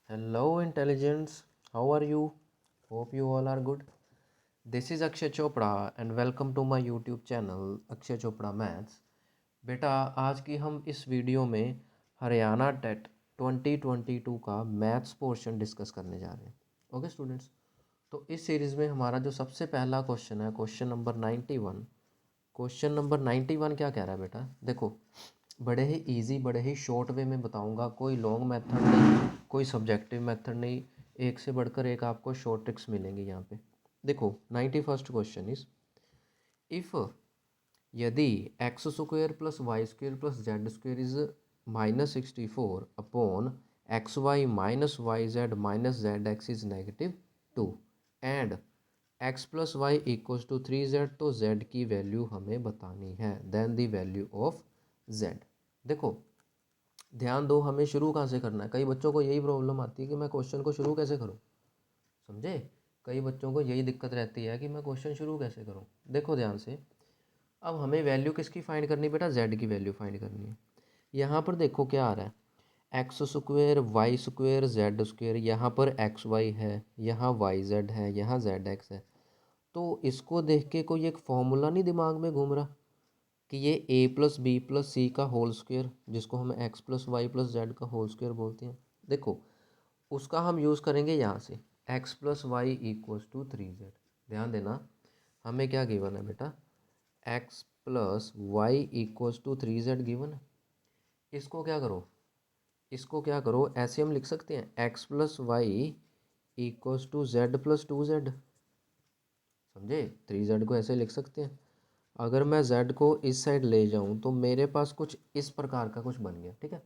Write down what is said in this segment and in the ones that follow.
Hello, intelligence. How are you? Hope you all are good. This is Akshay Chopra and welcome to my YouTube channel Akshay Chopra Maths. बेटा आज की हम इस video में Haryana TET 2022 का maths portion discuss करने जा रहे हैं। ओके स्टूडेंट्स, तो इस सीरीज़ में हमारा जो सबसे पहला क्वेश्चन है क्वेश्चन नंबर 91। क्वेश्चन नंबर 91 क्या कह रहा है बेटा? देखो, बड़े ही इजी बड़े ही शॉर्ट वे में बताऊंगा, कोई लॉन्ग मेथड नहीं, कोई सब्जेक्टिव मेथड नहीं, एक से बढ़कर एक आपको शॉर्ट ट्रिक्स मिलेंगी यहाँ पे। देखो 91st क्वेश्चन इज इफ़ यदि x square plus Y square plus Z square is -64 upon x y minus Y Z minus Z x is -2 and x plus y equals to 3z, तो z की value हमें बतानी है, then the value of z। देखो ध्यान दो, हमें शुरू कहाँ से करना है। कई बच्चों को यही प्रॉब्लम आती है कि मैं क्वेश्चन को शुरू कैसे करूँ, समझे? कई बच्चों को यही दिक्कत रहती है कि मैं क्वेश्चन शुरू कैसे करूँ। देखो ध्यान से, अब हमें वैल्यू किसकी फाइंड करनी है बेटा? जेड की वैल्यू फाइंड करनी है। यहाँ पर देखो क्या आ रहा है, x square y square z square, यहाँ पर एक्स वाई है, यहाँ वाई जेड है, यहाँ जेड एक्स है। तो इसको देख के कोई एक फॉर्मूला नहीं दिमाग में घूम रहा कि ये ए प्लस बी प्लस सी का होल स्क्वायर, जिसको हम x plus y plus z का होल स्क्वायर बोलते हैं, देखो उसका हम यूज़ करेंगे यहाँ से, x plus y equals to 3z। ध्यान देना, हमें क्या गिवन है बेटा? X plus y equals to 3z given है। इसको क्या करो, इसको क्या करो, ऐसे हम लिख सकते हैं x plus y equals to z plus 2z। समझे? 3z को ऐसे लिख सकते हैं। अगर मैं z को इस साइड ले जाऊं तो मेरे पास कुछ इस प्रकार का कुछ बन गया, ठीक है।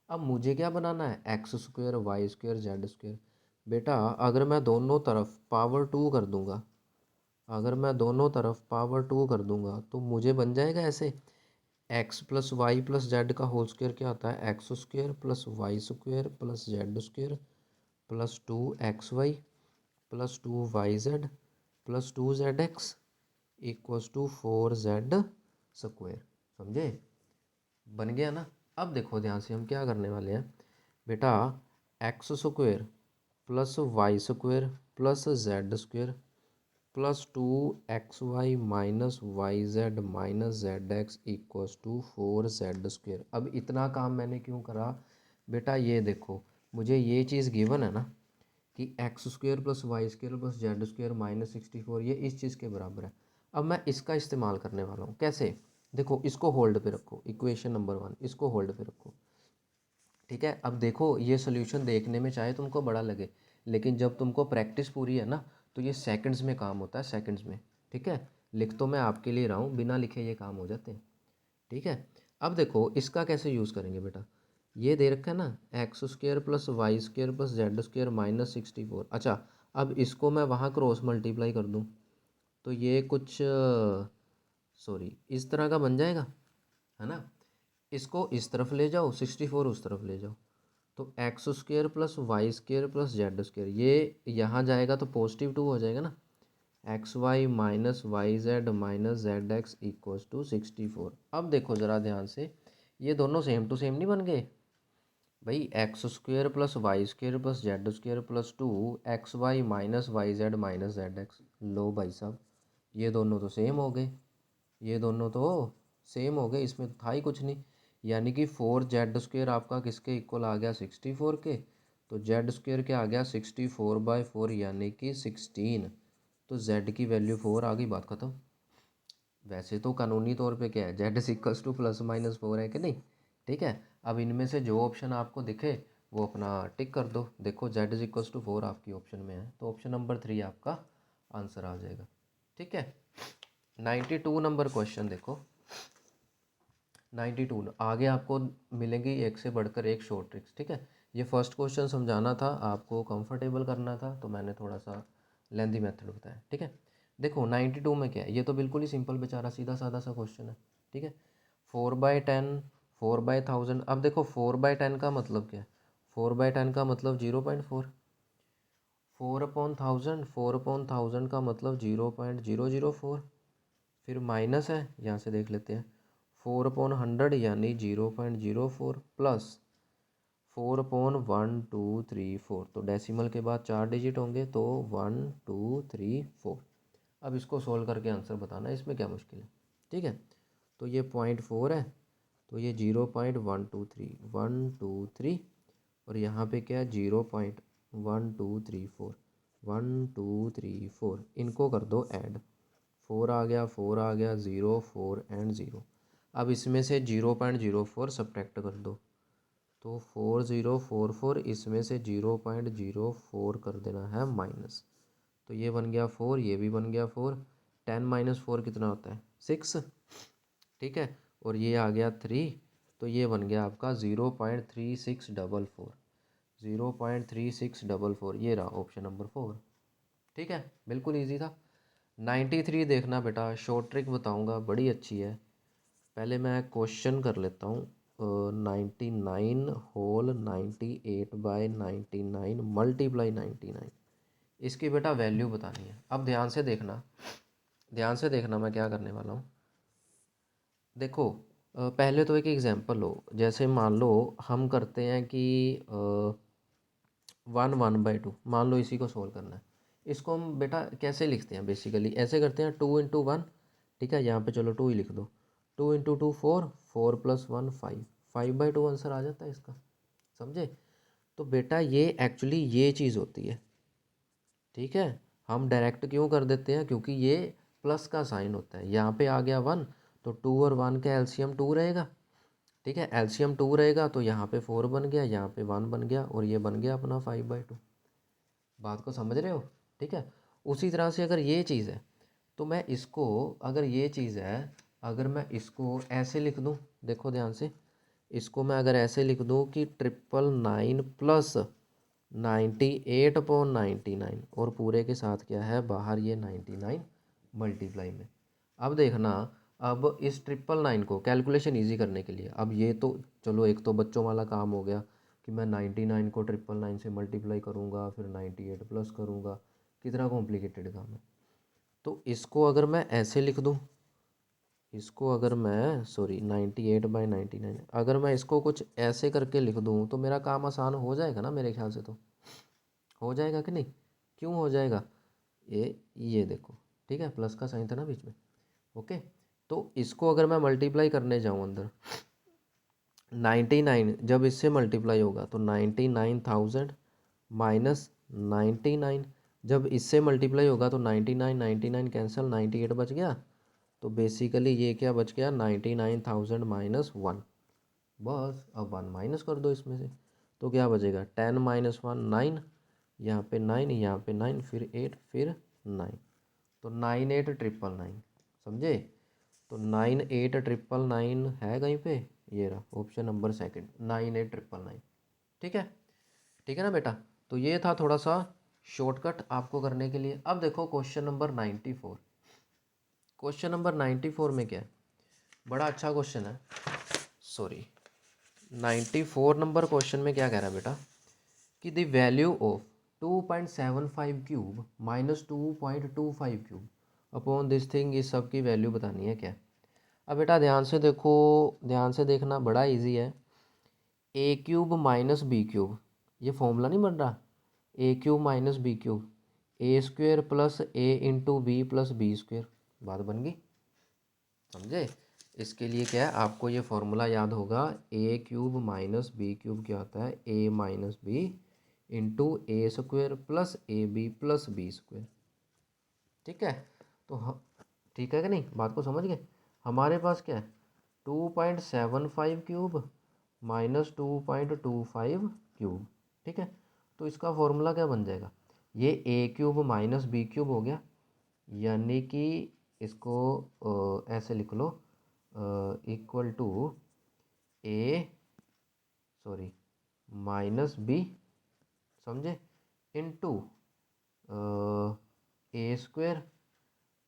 अब मुझे क्या बनाना है? X square y square z square. बेटा अगर मैं दोनों तरफ पावर 2 कर दूंगा, अगर मैं दोनों तरफ पावर 2 कर दूंगा तो मुझे बन जाएगा ऐसे, x plus y plus z का होल स्क्वेयर क्या होता है? X square plus Y square plus Z square plus 2xy plus 2yz plus 2zx equals to 4z square. समझे? बन गया ना? अब देखो ध्यान से, हम क्या करने वाले हैं बेटा, x square plus Y square plus Z square plus 2xy minus Y Z minus Z x equals to 4z square. अब इतना काम मैंने क्यों करा बेटा? ये देखो, मुझे ये चीज़ गिवन है ना कि x square plus Y square plus Z square -64, ये इस चीज़ के बराबर है। अब मैं इसका इस्तेमाल करने वाला हूँ। कैसे? देखो इसको होल्ड पे रखो, इक्वेशन नंबर 1 इसको होल्ड पे रखो, ठीक है। अब देखो ये सोल्यूशन देखने में चाहे तुमको बड़ा लगे, लेकिन जब तुमको प्रैक्टिस पूरी है ना तो ये सेकंड्स में काम होता है, सेकंड्स में, ठीक है। लिख तो मैं आपके लिए रहा हूँ, बिना लिखे ये काम हो जाते हैं, ठीक है। अब देखो इसका कैसे यूज़ करेंगे बेटा, ये दे रखा है ना, x square plus Y square plus Z square -64। अच्छा, अब इसको मैं वहाँ क्रॉस मल्टीप्लाई कर दूँ तो ये कुछ सॉरी इस तरह का बन जाएगा, है ना। इसको इस तरफ ले जाओ, 64 उस तरफ ले जाओ, तो x square plus Y square plus Z square, ये यहाँ जाएगा तो +2 हो जाएगा ना, x y minus Y Z minus Z x equals to 64। अब देखो ज़रा ध्यान से, ये दोनों सेम टू सेम नहीं बन गए भाई? X square plus Y square plus Z square plus 2xy minus Y Z minus Z X, लो भाई साहब, ये दोनों तो सेम हो गए, ये दोनों तो सेम हो गए, इसमें तो था ही कुछ नहीं। यानी कि 4z स्क्वेयर आपका किसके इक्वल आ गया? 64 के। तो जेड स्क्वेयर क्या आ गया? 64/4 यानी कि 16। तो z की वैल्यू 4 आ गई, बात खत्म। वैसे तो कानूनी तौर पे क्या है, जेड इक्वल्स टू +-4 है कि नहीं? ठीक है। अब इनमें से जो ऑप्शन आपको दिखे वो अपना टिक कर दो। देखो जेड इक्वल्स टू 4 आपकी ऑप्शन में है, तो ऑप्शन नंबर 3 आपका आंसर आ जाएगा, ठीक है। 92 नंबर क्वेश्चन देखो, 92 आगे आपको मिलेंगी एक से बढ़कर एक शॉर्ट ट्रिक्स, ठीक है। ये फर्स्ट क्वेश्चन समझाना था, आपको कंफर्टेबल करना था, तो मैंने थोड़ा सा लेंदी मेथड बताया, ठीक है। देखो 92 में क्या है, ये तो बिल्कुल ही सिंपल बेचारा सीधा साधा सा क्वेश्चन है, ठीक है। 4/10 4/1000। अब देखो 4/10 का मतलब क्या है? 4/10 का मतलब 0.4, 4/1000 4/1000 का मतलब 0.004, फिर माइनस है, यहाँ से देख लेते हैं, 4/100 यानी 0.04 प्लस 4/1 2 3 4, तो डेसिमल के बाद 4 डिजिट होंगे, तो 1 2 3 4। अब इसको सोल्व करके आंसर बताना है, इसमें क्या मुश्किल है। ठीक है, तो ये 0.4 है, तो ये 0.123 और यहाँ पे क्या है 0.1234, 1 2 3 4, इनको कर दो ऐड। 4 आ गया, 4 आ गया, 0 4 एंड 0। अब इसमें से 0.04 सब्ट्रैक्ट कर दो, तो 4044, इसमें से 0.04 कर देना है माइनस, तो ये बन गया 4, ये भी बन गया 4। 10 - 4 कितना होता है 6। ठीक है, और ये आ गया 3, तो ये बन गया आपका 0.3644, 0.3644, ये रहा ऑप्शन नंबर 4। ठीक है, बिल्कुल ईजी था। 93 देखना बेटा, शॉर्ट ट्रिक बताऊंगा, बड़ी अच्छी है। पहले मैं क्वेश्चन कर लेता हूँ। 99 होल 98/99 मल्टीप्लाई 99, इसकी बेटा वैल्यू बतानी है। अब ध्यान से देखना, ध्यान से देखना मैं क्या करने वाला हूँ। देखो, पहले तो एक एग्जांपल लो, जैसे मान लो हम करते हैं कि 1/2, मान लो इसी को सोल्व करना है। इसको हम बेटा कैसे लिखते हैं, बेसिकली ऐसे करते हैं 2 × 1। ठीक है, यहाँ पे चलो 2 ही लिख दो। 2 × 2 4, 4 + 1 5, 5/2 आंसर आ जाता है इसका। समझे? तो बेटा ये एक्चुअली ये चीज़ होती है। ठीक है, हम डायरेक्ट क्यों कर देते हैं, क्योंकि ये प्लस का साइन होता है। यहाँ पे आ गया 1, तो 2 और 1 का एलसीएम 2 रहेगा। ठीक है, एलसीएम 2 रहेगा, तो यहाँ पे 4 बन गया, यहाँ पे 1 बन गया, और ये बन गया अपना 5/2। बात को समझ रहे हो? ठीक है, उसी तरह से अगर ये चीज़ है, तो मैं इसको, अगर ये चीज़ है, अगर मैं इसको ऐसे लिख दूँ, देखो ध्यान से, इसको मैं अगर ऐसे लिख दूँ कि 999 प्लस 98/99, और पूरे के साथ क्या है बाहर ये 99 मल्टीप्लाई में। अब देखना, अब इस 999 को कैलकुलेशन इजी करने के लिए, अब ये तो चलो एक तो बच्चों वाला काम हो गया कि मैं 99 को 999 से मल्टीप्लाई करूँगा, फिर 98 प्लस करूँगा, कितना कॉम्प्लिकेटेड काम है। तो इसको अगर मैं ऐसे लिख दूँ, इसको अगर मैं 98/99, अगर मैं इसको कुछ ऐसे करके लिख दूँ, तो मेरा काम आसान हो जाएगा ना, मेरे ख्याल से तो हो जाएगा कि नहीं? क्यों हो जाएगा? ये देखो, ठीक है, प्लस का साइन था ना बीच में। ओके, तो इसको अगर मैं मल्टीप्लाई करने जाऊँ अंदर, 99 जब इससे मल्टीप्लाई होगा तो 99,000 माइनस 99, जब इससे मल्टीप्लाई होगा तो 99 99 कैंसिल, 98 बच गया। तो बेसिकली ये क्या बच गया, 99,000 माइनस 1। बस अब 1 माइनस कर दो इसमें से, तो क्या बचेगा, 10 - 1 9, यहाँ पे 9, यहाँ पे 9, फिर 8, फिर 9, तो 98,999। समझे? तो 98,999 है कहीं पे, ये रहा ऑप्शन नंबर सेकंड, 98,999। ठीक है, ठीक है ना बेटा? तो ये था थोड़ा सा शॉर्टकट आपको करने के लिए। अब देखो क्वेश्चन नंबर 94। क्वेश्चन नंबर 94 में क्या है, बड़ा अच्छा क्वेश्चन है। सॉरी, 94 नंबर क्वेश्चन में क्या कह रहा है बेटा, कि the value of 2.75 cube minus 2.25 cube upon this thing, इस सब की वैल्यू बतानी है क्या। अब बेटा ध्यान से देखो, ध्यान से देखना, बड़ा इजी है। A cube minus B cube, ये फॉर्मूला नहीं बन रहा, A cube minus B cube, A square plus A into B plus B square, बात बन गई। समझे? इसके लिए क्या है, आपको ये फॉर्मूला याद होगा, A cube minus B cube क्या होता है, A minus B into A square plus A B plus B square. ठीक है, तो ठीक है कि नहीं, बात को समझ गए। हमारे पास क्या है, 2.75 क्यूब माइनस 2.25 क्यूब। ठीक है, तो इसका फॉर्मूला क्या बन जाएगा, ये A cube minus B cube हो गया, यानी कि इसको ऐसे लिख लो, equal to A, sorry, minus B, समझे, into A square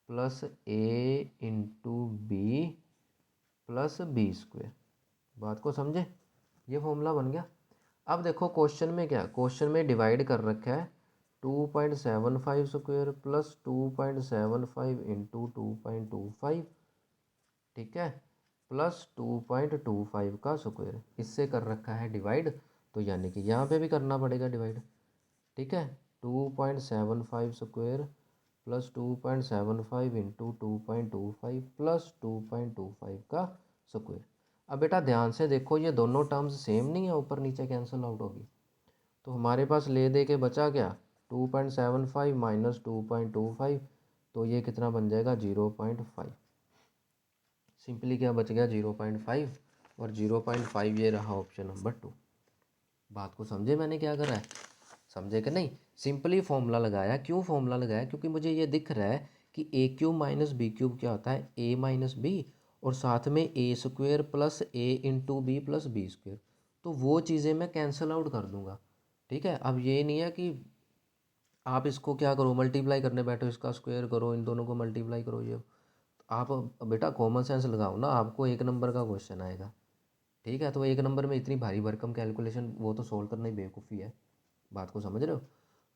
plus A into B plus B square. बात को समझे, ये फॉर्मूला बन गया। अब देखो क्वेश्चन में क्या, क्वेश्चन में डिवाइड कर रखा है 2.75 स्क्वेयर प्लस 2.75 इंटू 2.25, ठीक है, प्लस 2.25 का स्क्वायर, इससे कर रखा है डिवाइड। तो यानी कि यहाँ पे भी करना पड़ेगा डिवाइड। ठीक है, 2.75 स्क्वायर प्लस 2.75 इंटू 2.25 प्लस 2.25 का स्क्वायर। अब बेटा ध्यान से देखो, ये दोनों टर्म्स सेम नहीं है, ऊपर नीचे कैंसिल आउट होगी। तो हमारे पास ले दे के बचा क्या, 2.75 माइनस 2.25, तो ये कितना बन जाएगा 0.5। सिंपली क्या बच गया 0.5, और 0.5 ये रहा ऑप्शन नंबर 2। बात को समझे मैंने क्या करा है, समझे कि नहीं। सिंपली फॉर्मूला लगाया। क्यों फॉर्मूला लगाया, क्योंकि मुझे ये दिख रहा है कि A cube minus B cube क्या होता है, ए माइनस बी, और साथ में A square plus A into B plus B square. तो वो चीज़ें मैं कैंसिल आउट कर दूंगा। ठीक है, अब ये नहीं है कि आप इसको क्या करो, मल्टीप्लाई करने बैठो, इसका स्क्वायर करो, इन दोनों को मल्टीप्लाई करो। ये आप बेटा कॉमन सेंस लगाओ ना, आपको एक नंबर का क्वेश्चन आएगा। ठीक है, तो एक नंबर में इतनी भारी भरकम कैलकुलेशन वो तो सोल्व करना ही बेवकूफ़ी है। बात को समझ रहे हो।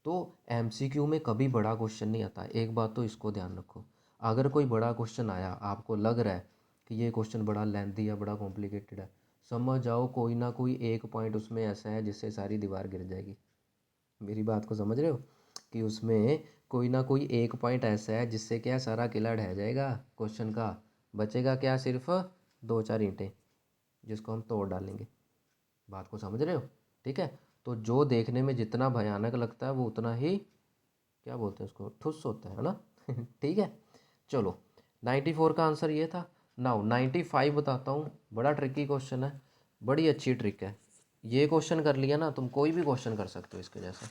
तो एमसीक्यू में कभी बड़ा क्वेश्चन नहीं आता, एक बात तो इसको ध्यान रखो। अगर कोई बड़ा क्वेश्चन आया, आपको लग रहा है कि ये क्वेश्चन बड़ा लेंथी या बड़ा कॉम्प्लिकेटेड है, समझ जाओ कोई ना कोई एक पॉइंट उसमें ऐसा है जिससे सारी दीवार गिर जाएगी। मेरी बात को समझ रहे हो, कि उसमें कोई ना कोई एक पॉइंट ऐसा है जिससे क्या सारा किला ढह जाएगा क्वेश्चन का। बचेगा क्या, सिर्फ दो चार ईंटें जिसको हम तोड़ डालेंगे। बात को समझ रहे हो। ठीक है, तो जो देखने में जितना भयानक लगता है वो उतना ही क्या बोलते हैं उसको, ठुस होता है ना। ठीक है, चलो 94 का आंसर ये था। नाउ 95 बताता हूँ, बड़ा ट्रिकी क्वेश्चन है, बड़ी अच्छी ट्रिक है। ये क्वेश्चन कर लिया ना, तुम कोई भी क्वेश्चन कर सकते हो इसके जैसा।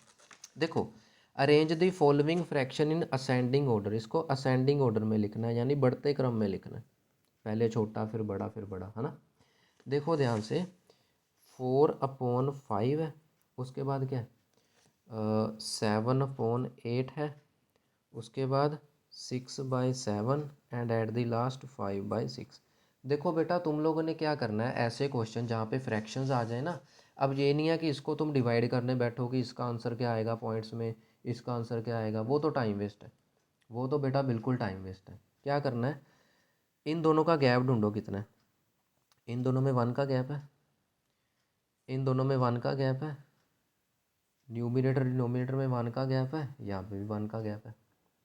देखो, arrange the following fraction in ascending order. इसको असेंडिंग ऑर्डर में लिखना है, यानी बढ़ते क्रम में लिखना है, पहले छोटा फिर बड़ा फिर बड़ा, है ना। देखो ध्यान से, 4/5 है, उसके बाद क्या है, 7/8 है, उसके बाद 6/7 एंड एट द लास्ट 5/6। देखो बेटा तुम लोगों ने क्या करना है, ऐसे क्वेश्चन जहाँ पे फ्रैक्शंस आ जाए ना, अब ये नहीं है कि इसको तुम डिवाइड करने बैठो कि इसका आंसर क्या आएगा पॉइंट्स में, इसका आंसर क्या आएगा, वो तो टाइम वेस्ट है। वो तो बेटा बिल्कुल टाइम वेस्ट है। क्या करना है, इन दोनों का गैप ढूंढो कितना है। इन दोनों में 1 का गैप है, इन दोनों में 1 का गैप है, न्यूमिनेटर डिनोमिनेटर में 1 का गैप है, यहाँ पे भी 1 का गैप है।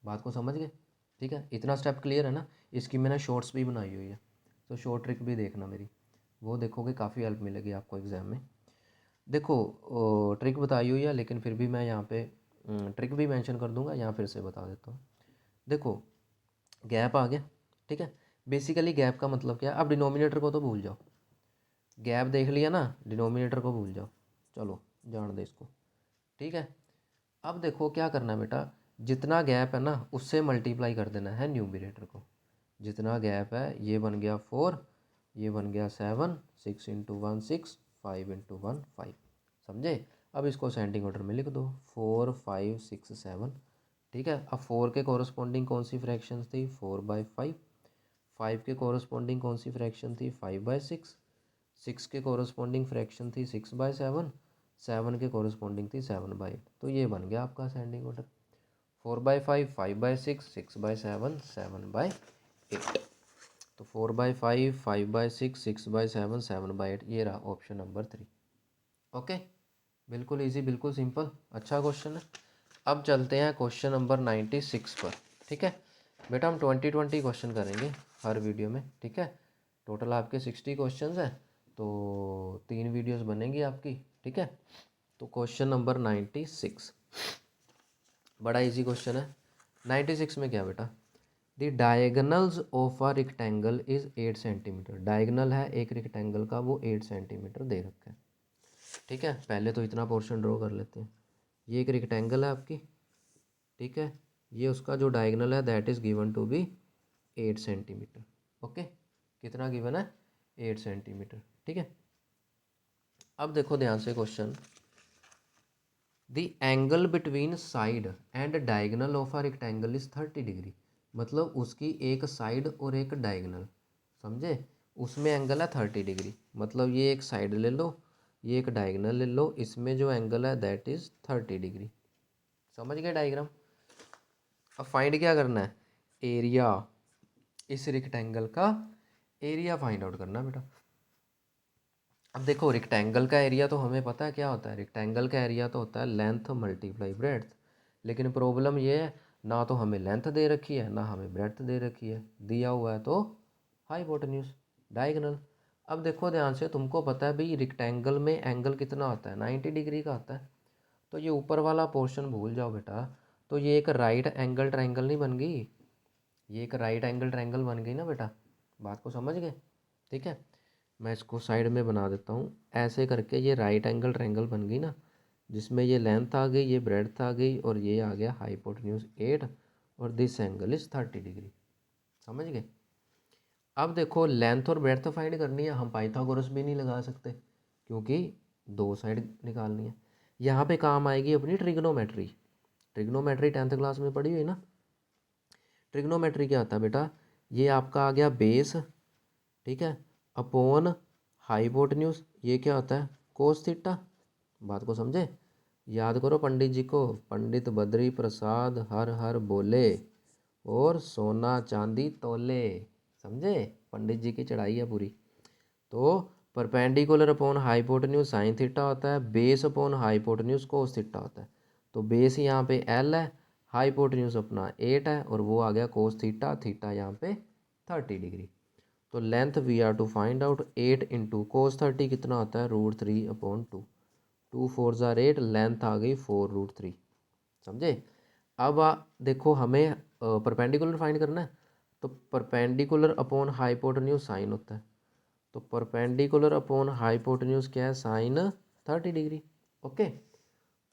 बात को समझ गए। ठीक है, इतना स्टेप क्लियर है ना। इसकी मैंने शॉर्ट्स भी बनाई हुई है, तो शॉर्ट ट्रिक भी देखना मेरी, वो देखोगे काफ़ी हेल्प मिलेगी आपको एग्ज़ाम में। देखो ट्रिक बताई हुई है, लेकिन फिर भी मैं यहाँ पे ट्रिक भी मेंशन कर दूंगा, यहाँ फिर से बता देता हूँ। देखो गैप आ गया। ठीक है, बेसिकली गैप का मतलब क्या है, अब डिनोमिनेटर को तो भूल जाओ, गैप देख लिया ना, डिनोमिनेटर को भूल जाओ, चलो जान दे इसको। ठीक है, अब देखो क्या करना है बेटा, जितना गैप है ना उससे मल्टीप्लाई कर देना है न्यूमिनेटर को। जितना गैप है, ये बन गया 4, ये बन गया 7, 6 × 1 6, 5 × 1 5। समझे। अब इसको असेंडिंग ऑर्डर में लिख दो, 4 5 6 7। ठीक है, अब 4 के कॉरस्पॉन्डिंग कौन सी फ्रैक्शन थी, 4/5। 5 के कॉरस्पॉन्डिंग कौन सी फ्रैक्शन थी, 5/6। 6 के कॉरस्पॉन्डिंग फ्रैक्शन थी 6/7। 7 के कॉरस्पॉन्डिंग थी 7/8। तो ये बन गया आपका असेंडिंग ऑर्डर, 4/5, 5/6, 6/7, 7/8। तो 4/5, 5/6, 6/7, 7/8, ये रहा ऑप्शन नंबर 3। ओके, बिल्कुल इजी, बिल्कुल सिंपल, अच्छा क्वेश्चन है। अब चलते हैं क्वेश्चन नंबर 96 पर। ठीक है बेटा, हम 20 क्वेश्चन करेंगे हर वीडियो में। ठीक है, टोटल आपके 60 क्वेश्चन हैं, तो 3 वीडियोस बनेंगी आपकी। ठीक है, तो क्वेश्चन नंबर 96 बड़ा इजी क्वेश्चन है। 96 में क्या बेटा, the diagonals of a rectangle is 8 centimetre. Diagonal है एक रेक्टेंगल का, वो 8 सेंटीमीटर दे रखा है। ठीक है, पहले तो इतना पोर्शन ड्रॉ कर लेते हैं। ये एक रेक्टेंगल है आपकी। ठीक है, ये उसका जो डायगनल है that is given to be 8 centimetre. Okay, कितना गिवन है, 8 सेंटीमीटर। ठीक है, अब देखो ध्यान से question, the angle between side and diagonal of a rectangle is 30 degree. मतलब उसकी एक साइड और एक डायगनल, समझे, उसमें एंगल है 30 डिग्री। मतलब ये एक साइड ले लो, ये एक डायगनल ले लो, इसमें जो एंगल है दैट इज़ 30 डिग्री। समझ गए डायग्राम। अब फाइंड क्या करना है, एरिया, इस रेक्टेंगल का एरिया फाइंड आउट करना है बेटा। अब देखो रेक्टेंगल का एरिया तो हमें पता है क्या होता है, रेक्टेंगल का एरिया तो होता है लेंथ मल्टीप्लाई ब्रेड्थ। लेकिन प्रॉब्लम ये है, ना तो हमें लेंथ दे रखी है ना हमें ब्रेड्थ दे रखी है, दिया हुआ है तो हाइपोटेन्यूज डायगोनल। अब देखो ध्यान से, तुमको पता है भाई रेक्टेंगल में एंगल कितना होता है, 90 डिग्री का होता है। तो ये ऊपर वाला पोर्शन भूल जाओ बेटा। तो ये एक राइट एंगल ट्रायंगल नहीं बन गई, ये एक राइट एंगल ट्रायंगल बन गई ना बेटा। बात को समझ गए? ठीक है, मैं इसको साइड में बना देता हूँ। ऐसे करके ये राइट एंगल ट्रायंगल बन गई ना, जिसमें ये लेंथ आ गई, ये ब्रेड्थ आ गई, और ये आ गया हाइपोटेन्यूज 8, और दिस एंगल इज 30 डिग्री। समझ गए? अब देखो लेंथ और ब्रेड्थ फाइंड करनी है, हम पाइथागोरस भी नहीं लगा सकते क्योंकि दो साइड निकालनी है। यहाँ पे काम आएगी अपनी ट्रिग्नोमेट्री। ट्रिग्नोमेट्री 10th क्लास में पढ़ी हुई ना। ट्रिग्नोमेट्री क्या होता है बेटा, ये आपका आ गया बेस, ठीक है, अपॉन हाइपोटेन्यूज, ये क्या होता है कोस थीटा। बात को समझे? याद करो पंडित जी को, पंडित बद्री प्रसाद हर हर बोले और सोना चांदी तोले। समझे? पंडित जी की चढ़ाई है पूरी। तो perpendicular upon hypotenuse sine theta होता है, base upon hypotenuse cos theta होता है। तो बेस यहाँ पे एल है, हाइपोटेन्यूज अपना 8 है, और वो आ गया कोस थीटा, थीटा यहाँ पे 30 डिग्री। तो length we are to find out 8 into cos 30 कितना होता है √3/2। 2 4 ज़ार 8, लेंथ आ गई 4√3। समझे? अब देखो हमें परपेंडिकुलर फाइंड करना है, तो परपेंडिकुलर अपॉन हाइपोटेन्यूज साइन होता है। तो परपेंडिकुलर अपॉन हाइपोटेन्यूज क्या है, साइन 30 डिग्री। ओके,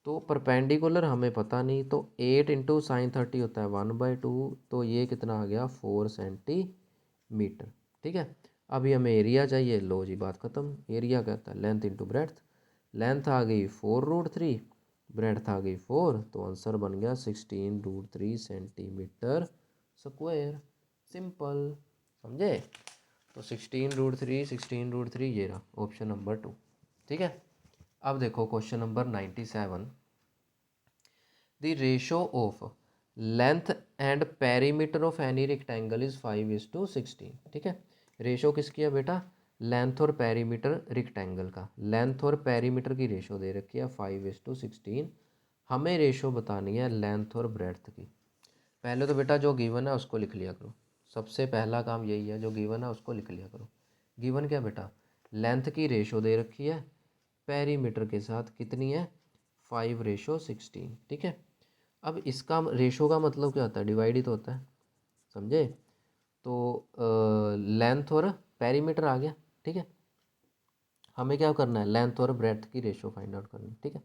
तो परपेंडिकुलर हमें पता नहीं, तो 8 इंटू साइन 30 होता है 1/2, तो ये कितना आ गया 4 सेंटीमीटर। ठीक है, अभी हमें एरिया चाहिए, लो जी बात ख़त्म। एरिया कहता है लेंथ इंटू ब्रेड्थ, लेंथ आ गई 4√3, ब्रेड्थ आ गई 4, तो आंसर बन गया 16√3 सेंटीमीटर स्क्वायर। सिंपल। समझे? तो 16√3 ये रहा ऑप्शन नंबर 2। ठीक है, अब देखो question number 97। The ratio of length and perimeter of any rectangle is 5:16। ठीक है, रेशो किसकी है बेटा, लेंथ और पेरीमीटर रेक्टेंगल का। लेंथ और पेरीमीटर की रेशो दे रखी है 5:16। हमें रेशो बतानी है लेंथ और ब्रेड्थ की। पहले तो बेटा जो गिवन है उसको लिख लिया करो, सबसे पहला काम यही है, जो गिवन है उसको लिख लिया करो। गिवन क्या बेटा, लेंथ की रेशो दे रखी है, पेरीमीटर के साथ कितनी है 5:16। ठीक है, अब इसका रेशो का मतलब क्या होता है, डिवाइड ही तो होता है। समझे? तो लेंथ और पेरीमीटर आ गया। ठीक है, हमें क्या करना है, लेंथ और ब्रेड्थ की रेशो फाइंड आउट करनी है। ठीक है,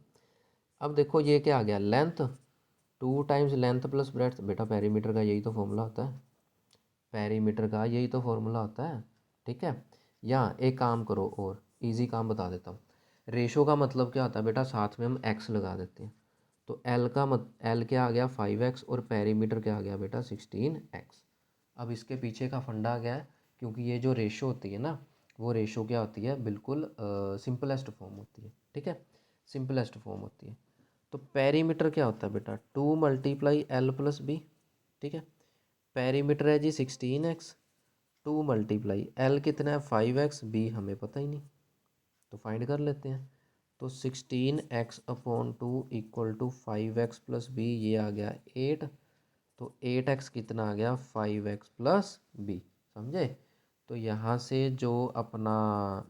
अब देखो ये क्या आ गया, length 2 times length plus breadth. बेटा पेरीमीटर का यही तो फॉर्मूला होता है, पेरीमीटर का यही तो फॉर्मूला होता है। ठीक है, यहाँ एक काम करो और इजी काम बता देता हूँ। रेशो का मतलब क्या होता है बेटा, साथ में हम एक्स लगा देते हैं। तो एल क्या आ गया 5x, और पेरीमीटर क्या आ गया बेटा 16x। अब इसके पीछे का फंडा क्या है, क्योंकि ये जो रेशो होती है ना, वो रेशो क्या होती है, बिल्कुल सिंपलेस्ट फॉर्म होती है। ठीक है, सिंपलेस्ट फॉर्म होती है। तो पेरीमीटर क्या होता है बेटा, 2 × L + B। ठीक है, पेरीमीटर है जी 16x, 2 × L कितना है 5x, B हमें पता ही नहीं, तो फाइंड कर लेते हैं। तो 16x/2 = 5x + b, ये आ गया 8। तो 8x कितना आ गया 5x + b। समझे? तो यहाँ से जो अपना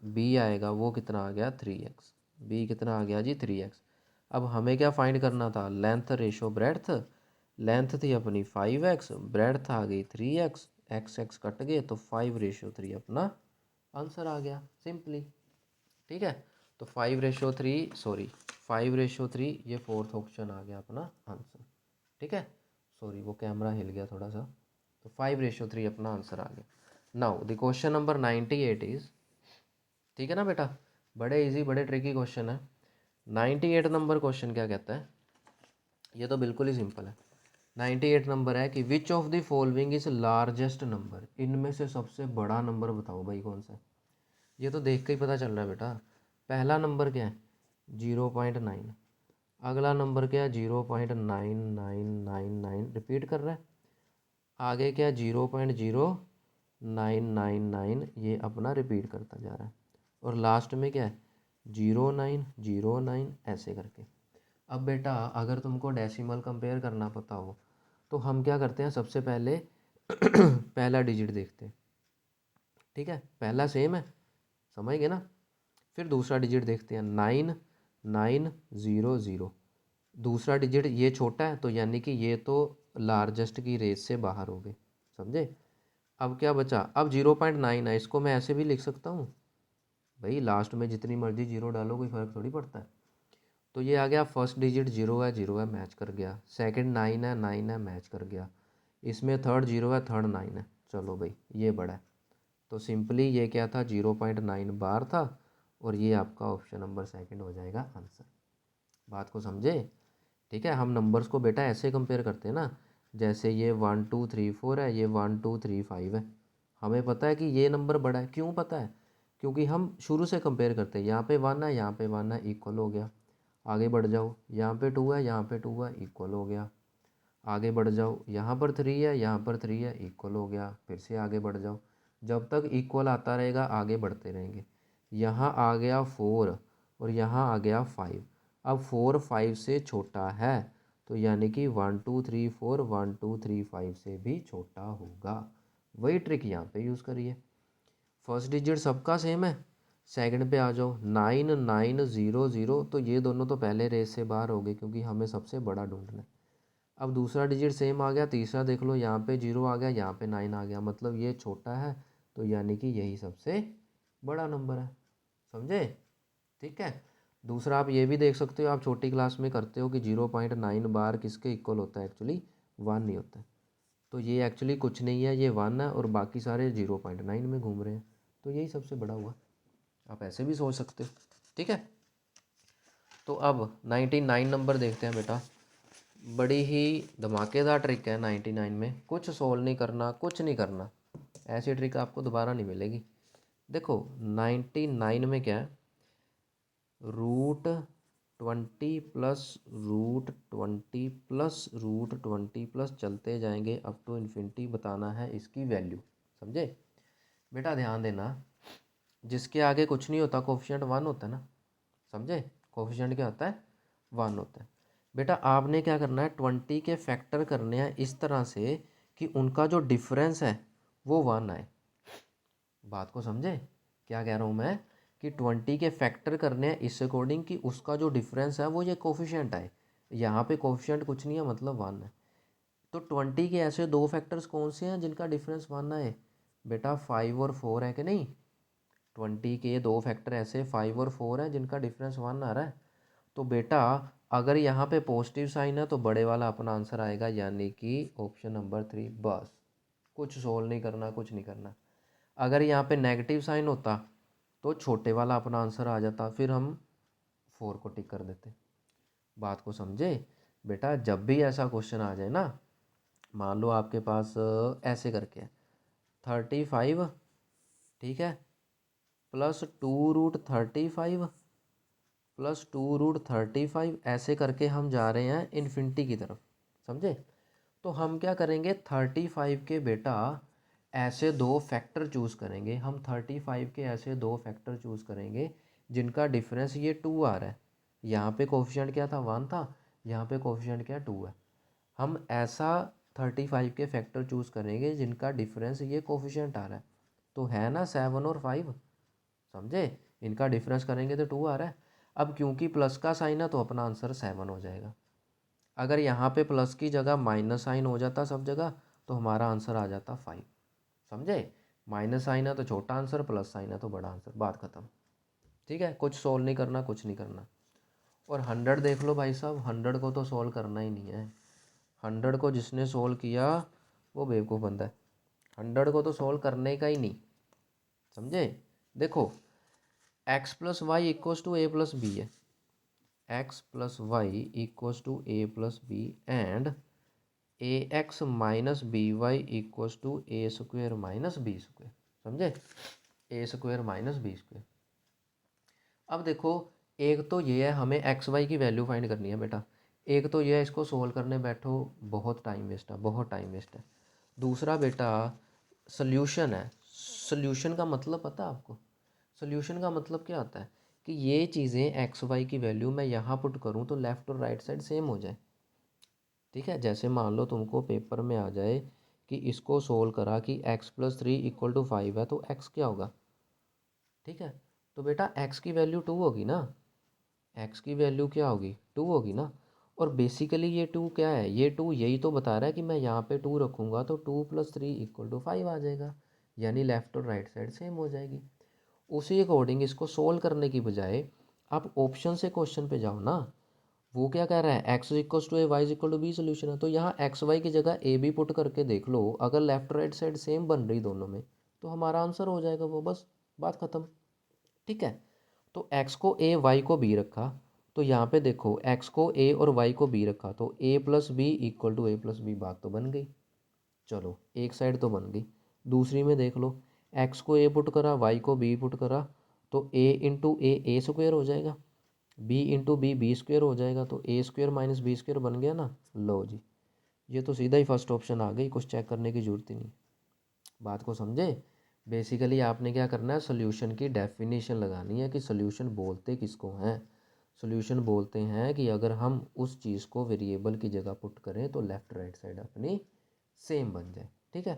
b आएगा वो कितना आ गया 3x। b कितना आ गया जी 3x। अब हमें क्या फाइंड करना था, लेंथ रेशो ब्रेड्थ। लेंथ थी अपनी 5x, ब्रेड्थ आ गई 3x, x कट गए, तो 5:3 अपना आंसर आ गया सिंपली। ठीक है, तो 5:3 ये फोर्थ ऑप्शन आ गया अपना आंसर। ठीक है, सॉरी वो कैमरा हिल गया थोड़ा सा। तो 5:3 अपना आंसर आ गया। Now the question number 98 is, ठीक है ना बेटा, बड़े इजी बड़े ट्रिकी क्वेश्चन है। 98 नंबर क्वेश्चन क्या कहता है, ये तो बिल्कुल ही सिंपल है। 98 नंबर है कि which of the following is largest number, इनमें से सबसे बड़ा नंबर बताओ भाई कौन सा है। ये तो देख के ही पता चल रहा है बेटा। पहला नंबर क्या है 0.9, अगला नंबर क्या है 0.9999, रिपीट कर रहा है। आगे क्या 0.0999, ये अपना रिपीट करता जा रहा है। और लास्ट में क्या है 0909 ऐसे करके। अब बेटा अगर तुमको डेसिमल कंपेयर करना पता हो तो हम क्या करते हैं, सबसे पहले पहला डिजिट देखते हैं, ठीक है, पहला सेम है, समझ गए ना। फिर दूसरा डिजिट देखते हैं 9900। दूसरा डिजिट ये छोटा है तो यानी कि ये तो लार्जेस्ट की रेंज से बाहर हो गए, समझे। अब क्या बचा, अब 0.9 है, इसको मैं ऐसे भी लिख सकता हूँ भाई, लास्ट में जितनी मर्जी जीरो डालो कोई फ़र्क थोड़ी पड़ता है। तो ये आ गया फर्स्ट डिजिट जीरो है मैच कर गया, सेकंड 9 है मैच कर गया, इसमें थर्ड जीरो है थर्ड 9 है, चलो भाई ये बड़ा है। तो सिंपली ये क्या था 0.9 बार था और ये आपका ऑप्शन नंबर सेकंड हो जाएगा आंसर। बात को समझे, ठीक है। हम नंबर्स को बेटा ऐसे कंपेयर करते हैं ना, जैसे ये 1 2 3 4 है, ये 1 2 3 5 है। हमें पता है कि ये नंबर बड़ा है, क्यों पता है, क्योंकि हम शुरू से कंपेयर करते हैं, यहाँ पे 1 है, यहाँ पे 1 है, इक्वल हो गया। आगे बढ़ जाओ, यहाँ पे 2 है, यहाँ पे 2 है, इक्वल हो गया। आगे बढ़ जाओ, यहाँ पर 3 है, यहाँ पर 3 है, इक्वल हो गया। फिर से आगे बढ़ जाओ, जब तक इक्वल आता रहेगा आगे बढ़ते रहेंगे। यहाँ आ गया 4 और यहाँ आ गया 5। अब 4 5 से छोटा है तो यानी कि 1 2 3 4 1 2 3 5 से भी छोटा होगा। वही ट्रिक यहाँ पे यूज़ करिए। फर्स्ट डिजिट सबका सेम है, सेकंड पे आ जाओ 9900, तो ये दोनों तो पहले रेस से बाहर हो गए क्योंकि हमें सबसे बड़ा ढूंढना है। अब दूसरा डिजिट सेम आ गया, तीसरा देख लो, यहाँ पे 0 आ गया, यहाँ पे 9 आ गया, मतलब ये छोटा है तो यानी कि यही सबसे बड़ा नंबर है, समझे, ठीक है। दूसरा आप ये भी देख सकते हो, आप छोटी क्लास में करते हो कि 0.9 बार किसके इक्वल होता है, एक्चुअली 1 नहीं होता है। तो ये एक्चुअली कुछ नहीं है, ये 1 है और बाकी सारे 0.9 में घूम रहे हैं, तो यही सबसे बड़ा हुआ। आप ऐसे भी सोच सकते हो, ठीक है। तो अब 99 नंबर देखते हैं बेटा। बड़ी ही धमाकेदार ट्रिक है 99 में, कुछ सोल्व नहीं करना, कुछ नहीं करना, ऐसी ट्रिक आपको दोबारा नहीं मिलेगी। देखो 99 में क्या है, √20 प्लस √20 प्लस √20 प्लस चलते जाएंगे अप टू इन्फिनिटी, बताना है इसकी वैल्यू, समझे। बेटा ध्यान देना, जिसके आगे कुछ नहीं होता कोफिशिएंट 1 होता है ना, समझे। कोफिशिएंट क्या होता है, 1 होता है। बेटा आपने क्या करना है, 20 के फैक्टर करने हैं इस तरह से कि उनका जो डिफरेंस है वो 1 आए। बात को समझे, क्या कह रहा हूँ मैं, कि 20 के फैक्टर करने हैं इस अकॉर्डिंग कि उसका जो डिफरेंस है वो ये कोफिशिएंट आए। यहाँ पे कोफिशिएंट कुछ नहीं है, मतलब 1 है। तो 20 के ऐसे दो फैक्टर्स कौन से हैं जिनका डिफरेंस 1 आए, बेटा 5 और 4 है कि नहीं। 20 के दो फैक्टर ऐसे 5 और 4 हैं जिनका डिफरेंस 1 आ रहा है। तो बेटा अगर यहाँ पे पॉजिटिव साइन है तो बड़े वाला अपना आंसर आएगा, यानी कि ऑप्शन नंबर 3, बस कुछ सोल्व नहीं करना, कुछ नहीं करना। अगर यहाँ पे नेगेटिव साइन होता तो छोटे वाला अपना आंसर आ जाता, फिर हम 4 को टिक कर देते। बात को समझे बेटा, जब भी ऐसा क्वेश्चन आ जाए ना, मान लो आपके पास ऐसे करके है 35, ठीक है, प्लस 2√35 प्लस 2√35, ऐसे करके हम जा रहे हैं इन्फिनिटी की तरफ, समझे। तो हम क्या करेंगे 35 के बेटा ऐसे दो फैक्टर चूज़ करेंगे, हम 35 के ऐसे दो फैक्टर चूज़ करेंगे जिनका डिफरेंस ये 2 आ रहा है। यहाँ पे कोफिशिएंट क्या था, 1 था, यहाँ पे कोफिशिएंट क्या 2 है। हम ऐसा 35 के फैक्टर चूज़ करेंगे जिनका डिफरेंस ये कोफिशिएंट आ रहा है, तो है ना 7 और 5, समझे। इनका डिफरेंस करेंगे तो 2 आ रहा है। अब क्योंकि प्लस का साइन है तो अपना आंसर 7 हो जाएगा। अगर यहाँ पे प्लस की जगह माइनस साइन हो जाता सब जगह तो हमारा आंसर आ जाता 5, समझे। माइनस साइन है तो छोटा आंसर, प्लस साइन है तो बड़ा आंसर, बात खत्म, ठीक है। कुछ सोल्व नहीं करना, कुछ नहीं करना। और 100 देख लो भाई साहब, 100 को तो सोल्व करना ही नहीं है। 100 को जिसने सोल्व किया वो बेवकूफ़ बंदा है, 100 को तो सोल्व करने का ही नहीं, समझे। देखो x plus y equals to a plus b है, x plus y equals to a plus b and a x minus b y equals to a square minus b square, समझे, a square minus b square. अब देखो एक तो ये है हमें x y की वैल्यू फाइंड करनी है बेटा, एक तो ये है इसको सोल्व करने बैठो बहुत टाइम वेस्ट है, बहुत टाइम वेस्ट है। दूसरा बेटा सोल्यूशन है, सोल्यूशन का मतलब पता है आपको, सोल्यूशन का मतलब क्या आता है कि ये चीज़ें एक्स वाई की वैल्यू मैं यहाँ पुट करूँ तो लेफ़्ट और राइट साइड सेम हो जाए। ठीक है, जैसे मान लो तुमको पेपर में आ जाए कि इसको सोल्व करा कि x+3 = 5 है, तो x क्या होगा। ठीक है, तो बेटा x की वैल्यू 2 होगी ना, x की वैल्यू क्या होगी 2 होगी ना। और बेसिकली ये 2 क्या है, ये 2 यही तो बता रहा है कि मैं यहाँ पे 2 रखूँगा तो 2 + 3 = 5 आ जाएगा, यानी लेफ़्ट और राइट साइड सेम हो जाएगी। उसी अकॉर्डिंग इसको सोल्व करने की बजाय आप ऑप्शन से क्वेश्चन पे जाओ ना। वो क्या कह रहा है, x = a y = b solution है, तो यहाँ एक्स वाई की जगह ए बी पुट करके देख लो, अगर लेफ्ट राइट साइड सेम बन रही दोनों में तो हमारा आंसर हो जाएगा वो, बस बात ख़त्म। ठीक है, तो x को a y को b रखा, तो यहाँ पे देखो x को a और y को b रखा तो a + b = a + b, बात तो बन गई। चलो एक साइड तो बन गई, दूसरी में देख लो, x को a पुट करा y को b पुट करा तो a × a स्क्वायर हो जाएगा, b × b स्क्वायर हो जाएगा, तो a² - b² बन गया ना। लो जी, ये तो सीधा ही फर्स्ट ऑप्शन आ गई, कुछ चेक करने की ज़रूरत ही नहीं। बात को समझे। बेसिकली आपने क्या करना है, सोल्यूशन की डेफिनेशन लगानी है कि सोल्यूशन बोलते किसको हैं। सोल्यूशन बोलते हैं कि अगर हम उस चीज़ को वेरिएबल की जगह पुट करें तो लेफ़्ट राइट साइड अपनी सेम बन जाए। ठीक है,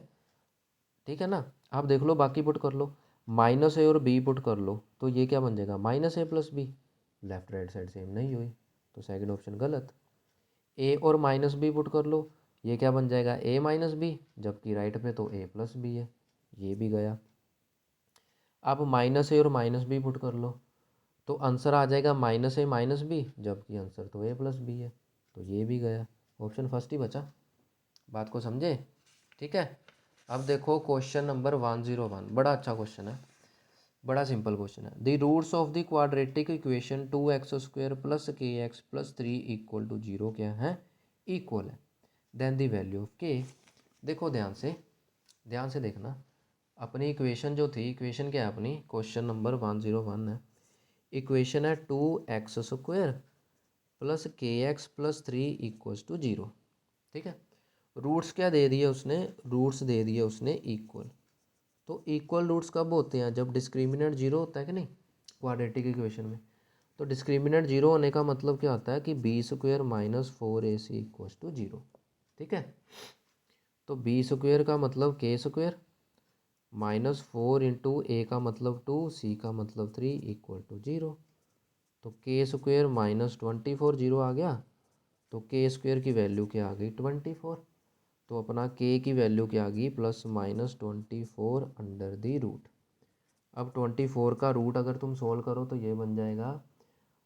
ठीक है ना। आप देख लो, बाकी पुट कर लो, -a और b पुट कर लो तो ये क्या बन जाएगा, -a + b, left right side same नहीं हुई तो सेकंड ऑप्शन गलत। a और -b पुट कर लो, ये क्या बन जाएगा, a - b, जबकि राइट पे तो a + b है, ये भी गया। अब -a और -b पुट कर लो तो आंसर आ जाएगा -a - b, जबकि आंसर तो a + b है, तो ये भी गया, ऑप्शन फर्स्ट ही बचा। बात को समझे। ठीक है, अब देखो क्वेश्चन नंबर 101, बड़ा अच्छा क्वेश्चन है, बड़ा सिंपल क्वेश्चन है। The roots of the quadratic equation 2x² + kx + 3 = 0 क्या है, इक्वल है। Then the value of k। देखो ध्यान से देखना, अपनी इक्वेशन जो थी, इक्वेशन क्या है अपनी, क्वेश्चन नंबर 101 है, इक्वेशन है 2x² + kx + 3 = 0। ठीक है, रूट्स क्या दे दिए उसने, रूट्स दे दिए उसने इक्वल। तो इक्वल रूट्स कब होते हैं, जब डिस्क्रिमिनेंट जीरो होता है कि नहीं क्वाड्रेटिक इक्वेशन में। तो डिस्क्रिमिनेंट जीरो होने का मतलब क्या होता है कि b² - 4ac = 0। ठीक है, तो b² का मतलब k² -4 × a का मतलब 2, c का मतलब 3 = 0। तो k² -24, 0 आ गया, तो k² की वैल्यू क्या आ गई, 24। तो अपना k की वैल्यू क्या आ गई, +-24 अंडर दी रूट। अब 24 का रूट अगर तुम सोल्व करो तो ये बन जाएगा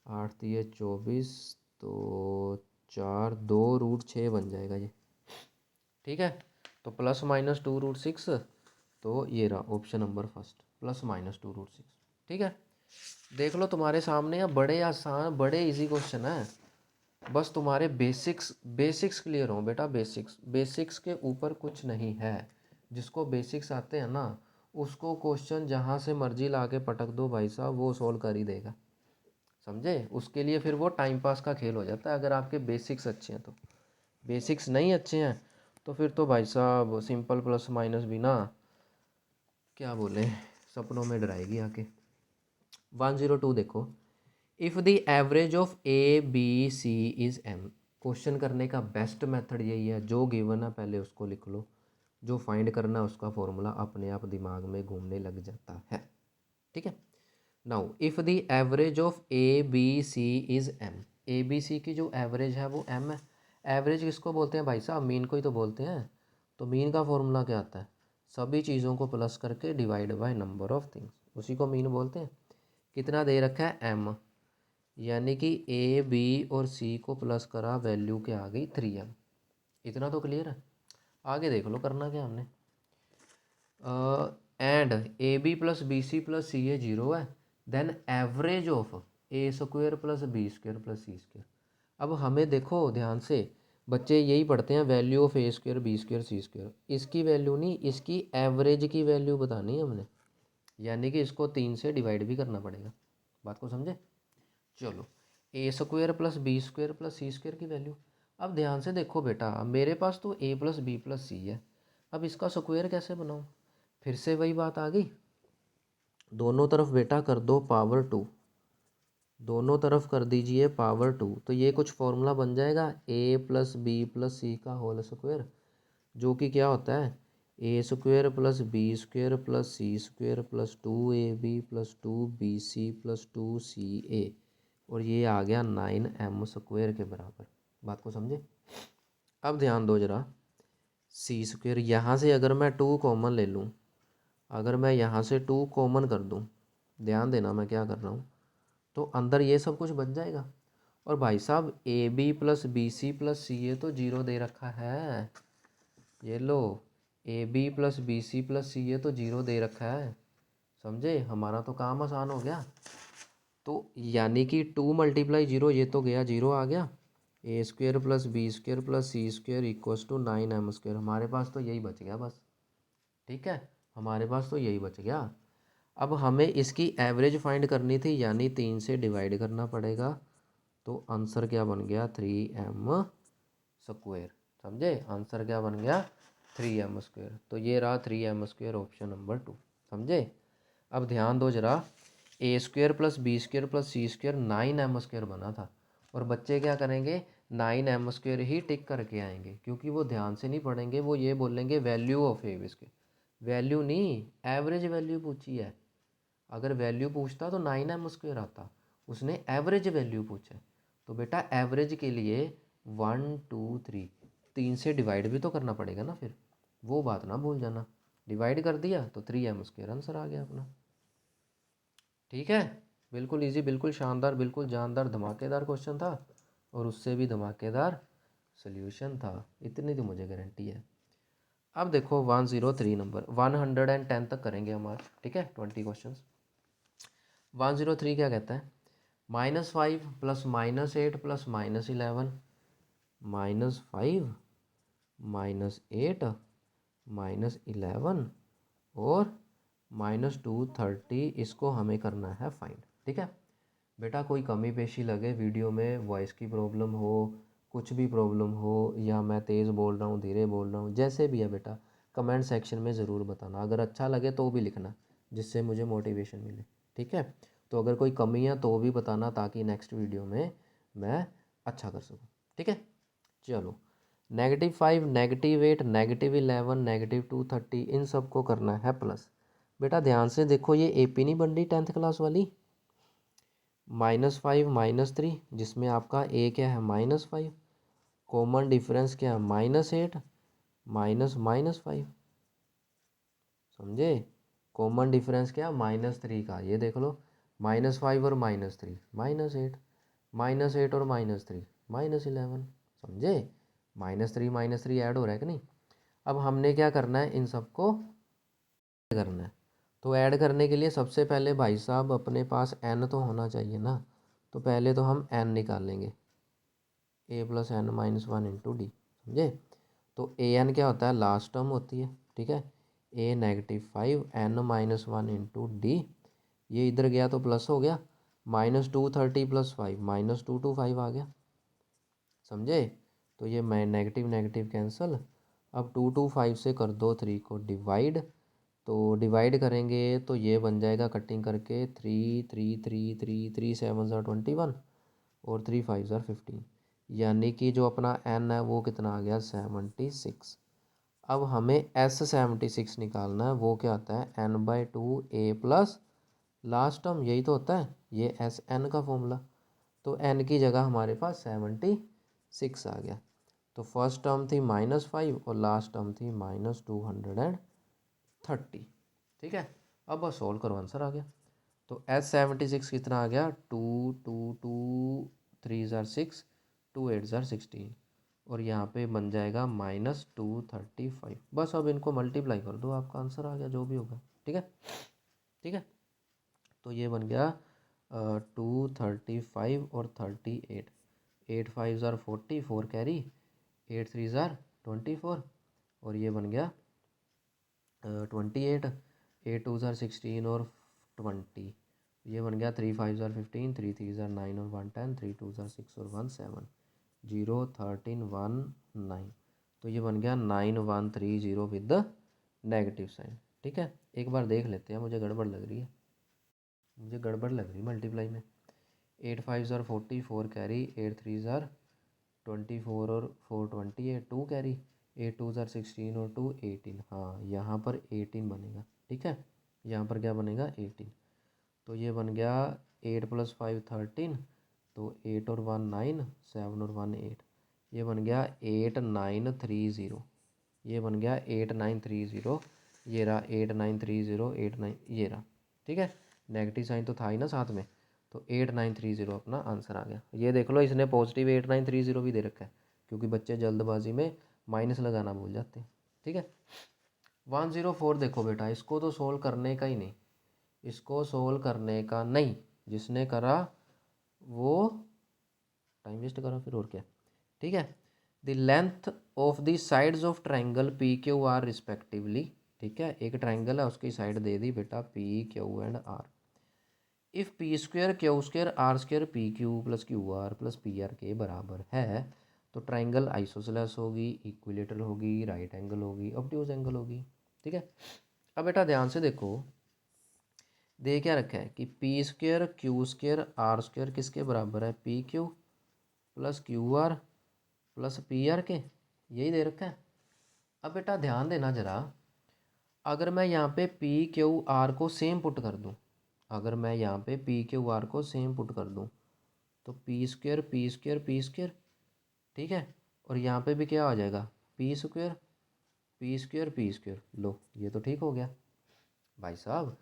8 × 24, तो 4 2 √6 बन जाएगा ये। ठीक है, तो +-2 √6, तो ये रहा ऑप्शन नंबर फर्स्ट, +-2 √6। ठीक है, देख लो तुम्हारे सामने, अब बड़े आसान बड़े इजी क्वेश्चन है, बस तुम्हारे बेसिक्स क्लियर हो बेटा। बेसिक्स के ऊपर कुछ नहीं है, जिसको बेसिक्स आते हैं ना उसको क्वेश्चन जहाँ से मर्जी ला के पटक दो भाई साहब, वो सोल्व कर ही देगा, समझे। उसके लिए फिर वो टाइम पास का खेल हो जाता है अगर आपके बेसिक्स अच्छे हैं तो। बेसिक्स नहीं अच्छे हैं तो फिर तो भाई साहब सिंपल प्लस माइनस भी ना, क्या बोले, सपनों में डराएगी आके। 102 देखो, if the average of a b c is m. Question करने का बेस्ट मेथड यही है, जो गिवन है पहले उसको लिख लो, जो फाइंड करना है उसका फॉर्मूला अपने आप दिमाग में घूमने लग जाता है। ठीक है, now if the average of a b c is m, a b c की जो एवरेज है वो एम है। एवरेज किसको बोलते हैं भाई साहब, मीन को ही तो बोलते हैं। तो मीन का फॉर्मूला क्या आता है, सभी चीज़ों को प्लस करके divide by number of things, उसी को मीन बोलते हैं। कितना दे रखा है, एम, यानी कि ए बी और सी को प्लस करा, वैल्यू क्या आ गई 3m। इतना तो क्लियर है, आगे देख लो करना क्या हमने। And a b + b c + c a 0 है, then average of a² + b² + c²। अब हमें देखो ध्यान से, बच्चे यही पढ़ते हैं value of a² b² c², इसकी वैल्यू नहीं, इसकी एवरेज की वैल्यू बतानी है हमने, यानी कि इसको 3 से डिवाइड भी करना पड़ेगा। बात को समझे। चलो a² + b² + c² की वैल्यू, अब ध्यान से देखो बेटा, मेरे पास तो a + b + c है, अब इसका स्क्वायर कैसे बनाऊँ, फिर से वही बात आ गई। दोनों तरफ बेटा कर दो पावर 2, दोनों तरफ कर दीजिए पावर 2। तो ये कुछ फॉर्मूला बन जाएगा ए प्लस बी प्लस सी का होल स्क्वायर, जो कि क्या होता है A square plus B square plus C square plus 2ab plus 2bc plus 2ca, और ये आ गया 9m स्क्वायर के बराबर। बात को समझे? अब ध्यान दो जरा, सी स्क्वायर यहाँ से अगर मैं 2 कॉमन ले लूँ, अगर मैं यहाँ से 2 कॉमन कर दूँ, ध्यान देना मैं क्या कर रहा हूँ, तो अंदर ये सब कुछ बच जाएगा। और भाई साहब A B plus B C plus C A तो जीरो दे रखा है, ये लो A B plus B C plus C A तो जीरो दे रखा है, समझे? हमारा तो काम आसान हो गया। तो यानी कि 2 मल्टीप्लाई जीरो, ये तो गया जीरो आ गया, A square plus B square plus C square equals to 9m square. हमारे पास तो यही बच गया बस, ठीक है, हमारे पास तो यही बच गया। अब हमें इसकी एवरेज फाइंड करनी थी, यानी 3 से डिवाइड करना पड़ेगा। तो आंसर क्या बन गया 3m स्क्वेयर, समझे? आंसर क्या बन गया 3m स्क्वेयर। तो ये रहा 3m स्क्वेयर, ऑप्शन नंबर 2, समझे? अब ध्यान दो जरा, A square plus B square plus C square 9m square बना था, और बच्चे क्या करेंगे 9m स्क्वेयर ही टिक करके आएंगे, क्योंकि वो ध्यान से नहीं पढ़ेंगे, वो ये बोलेंगे value of A square. Value नहीं, एवरेज वैल्यू पूछी है। अगर वैल्यू पूछता तो 9m स्क्वेयर आता, उसने एवरेज वैल्यू पूछा है। तो बेटा एवरेज के लिए 1 2 3, 3 से डिवाइड भी तो करना पड़ेगा ना, फिर वो बात ना भूल जाना। डिवाइड कर दिया तो 3m स्क्वेयर आंसर आ गया अपना, ठीक है? बिल्कुल इजी, बिल्कुल शानदार, बिल्कुल जानदार, धमाकेदार क्वेश्चन था, और उससे भी धमाकेदार सोल्यूशन था, इतनी तो मुझे गारंटी है। अब देखो 103 नंबर, 110 तक करेंगे हम आज, ठीक है? 20 क्वेश्चन। 103 क्या कहता है, -5 प्लस -8 प्लस -11, -5 -8 -11 और -230, इसको हमें करना है फाइंड, ठीक है? बेटा कोई कमी पेशी लगे वीडियो में, वॉइस की प्रॉब्लम हो, कुछ भी प्रॉब्लम हो, या मैं तेज़ बोल रहा हूँ धीरे बोल रहा हूँ, जैसे भी है बेटा, कमेंट सेक्शन में ज़रूर बताना। अगर अच्छा लगे तो भी लिखना, जिससे मुझे मोटिवेशन मिले, ठीक है? तो अगर कोई कमी है तो भी बताना, ताकि नेक्स्ट वीडियो में मैं अच्छा कर सकूँ, ठीक है? चलो, -5 -8 -11 -230, इन सबको करना है प्लस। बेटा ध्यान से देखो, ये एपी नहीं बन रही 10th क्लास वाली, -5 -3, जिसमें आपका ए क्या है -5, कॉमन डिफरेंस क्या है -8 -5, समझे? कॉमन डिफरेंस क्या -3 का, ये देख लो, -5 और -3 -8, -8 और -3 -11, समझे? -3 ऐड हो रहा है कि नहीं? अब हमने क्या करना है, इन सबको करना है। तो ऐड करने के लिए सबसे पहले भाई साहब अपने पास n तो होना चाहिए ना, तो पहले तो हम n निकालेंगे, a plus n minus 1 into D, समझे? तो ए एन क्या होता है, लास्ट टर्म होती है, ठीक है? a -5 n minus 1 into D, ये इधर गया तो प्लस हो गया, -230 प्लस 5 -225 आ गया, समझे? तो ये मैं नेगेटिव नेगेटिव कैंसिल। अब 225 से कर दो 3 को डिवाइड, तो डिवाइड करेंगे तो ये बन जाएगा कटिंग करके 3 3 3 3 3 7 ज़ार 21 और 3 5 ज़ार 15, यानी कि जो अपना n है वो कितना आ गया 76। अब हमें S76 निकालना है, वो क्या आता है n/2 a plus last term, यही तो होता है ये SN का फॉर्मूला। तो n की जगह हमारे पास 76 आ गया। तो फर्स्ट टर्म थी -5 और लास्ट टर्म थी -230, ठीक है? अब बस सोल्व करो, आंसर आ गया। तो S76 कितना आ गया 2 2 2 3 ज़ार 6 2 8 ज़ार 16, और यहाँ पे बन जाएगा -235। बस अब इनको मल्टीप्लाई कर दो, आपका आंसर आ गया जो भी होगा, ठीक है? ठीक है, तो ये बन गया 235 और 38, 8 5 ज़ार 40, 4 कैरी, 8 3 ज़ार 24, और ये बन गया 28, 8 2 ज़ार 16 और 20, ये बन गया 3 5 ज़ार 15, 3 3 ज़ार 9 और 1 10, 3 2 ज़ार 6 और 1 7, 0 13 1 9। तो ये बन गया 9130 विद द नेगेटिव साइन, ठीक है? एक बार देख लेते हैं, मुझे गड़बड़ लग रही है। मुझे गड़बड़ लग रही मल्टीप्लाई में। 8 5 ज़ार 40, 4 कैरी, 8 3 ज़ार 24 और 4 28, 2 कैरी, 8 2 ज़ार 16 और 2 18। हाँ, यहाँ पर 18 बनेगा। ठीक है, यहाँ पर क्या बनेगा 18। तो ये बन गया 8 + 5 13, तो 8 और 1 9, 7 और 1 8, ये बन गया 8930। ये बन गया 8930। ये रहा 8930, 89 ये रहा। ठीक है, नेगेटिव साइन तो था ही ना साथ में, तो 8930 अपना आंसर आ गया। ये देख लो, इसने पॉजिटिव 8930 भी दे रखा है, क्योंकि बच्चे जल्दबाजी में माइनस लगाना भूल जाते हैं। ठीक है, 104 देखो बेटा, इसको तो सोल्व करने का ही नहीं, इसको सोल्व करने का नहीं, जिसने करा वो टाइम वेस्ट करा फिर और क्या। ठीक है, the length of the sides of triangle P Q are respectively. ठीक है, एक ट्राइंगल है, उसकी साइड दे दी बेटा p q and r. If p square q square r square p q plus q r plus p r के बराबर है, तो ट्राइंगल आइसोसेलेस होगी, इक्विलेटरल होगी, राइट एंगल होगी, ऑब्ट्यूज एंगल होगी। ठीक है, अब बेटा ध्यान से देखो, दे क्या रखा है कि P square q square r square किसके बराबर है, P q plus q r plus p r के, यही दे रखा है। अब बेटा ध्यान देना ज़रा, अगर मैं यहाँ पे पी क्यू आर को सेम पुट कर दूँ, अगर मैं यहाँ पे पी क्यू आर को सेम पुट कर दूँ, तो P square P square P square. ठीक है, और यहाँ पे भी क्या आ जाएगा, P square P square P square. लो, ये तो ठीक हो गया भाई साहब।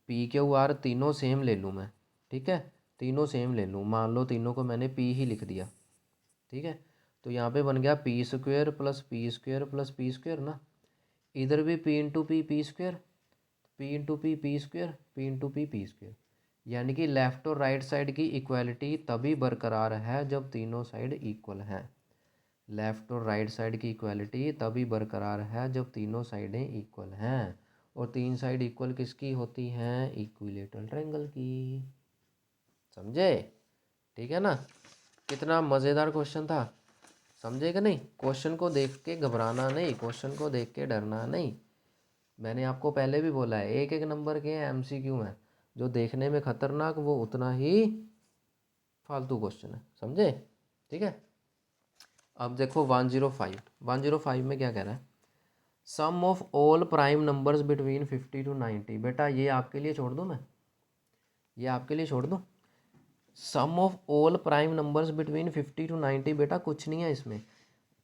पी क्यू आर तीनों सेम ले लूँ मैं, ठीक है, तीनों सेम ले लूँ, मान लो तीनों को मैंने पी ही लिख दिया। ठीक है, तो यहाँ पे बन गया P square plus P square plus P square ना, इधर भी P into P P square, P into P P square, P into P P square. यानी कि लेफ़्ट और राइट साइड की इक्वलिटी तभी बरकरार है जब तीनों साइड इक्वल हैं। लेफ़्ट और राइट साइड की इक्वलिटी तभी बरकरार है जब तीनों साइडें इक्वल हैं, और तीन साइड इक्वल किसकी होती हैं, इक्विलेटरल ट्रायंगल की। समझे? ठीक है ना, कितना मज़ेदार क्वेश्चन था, समझे कि नहीं? क्वेश्चन को देख के घबराना नहीं, क्वेश्चन को देख के डरना नहीं। मैंने आपको पहले भी बोला है, एक एक नंबर के एमसीक्यू हैं, जो देखने में खतरनाक वो उतना ही फालतू क्वेश्चन है, समझे? ठीक है, अब देखो 105 में क्या कह रहा है, sum of all prime numbers between 50 to 90। बेटा ये आपके लिए छोड़ दूँ मैं, ये आपके लिए छोड़ दूँ, sum of all prime numbers between 50 to 90। बेटा कुछ नहीं है इसमें,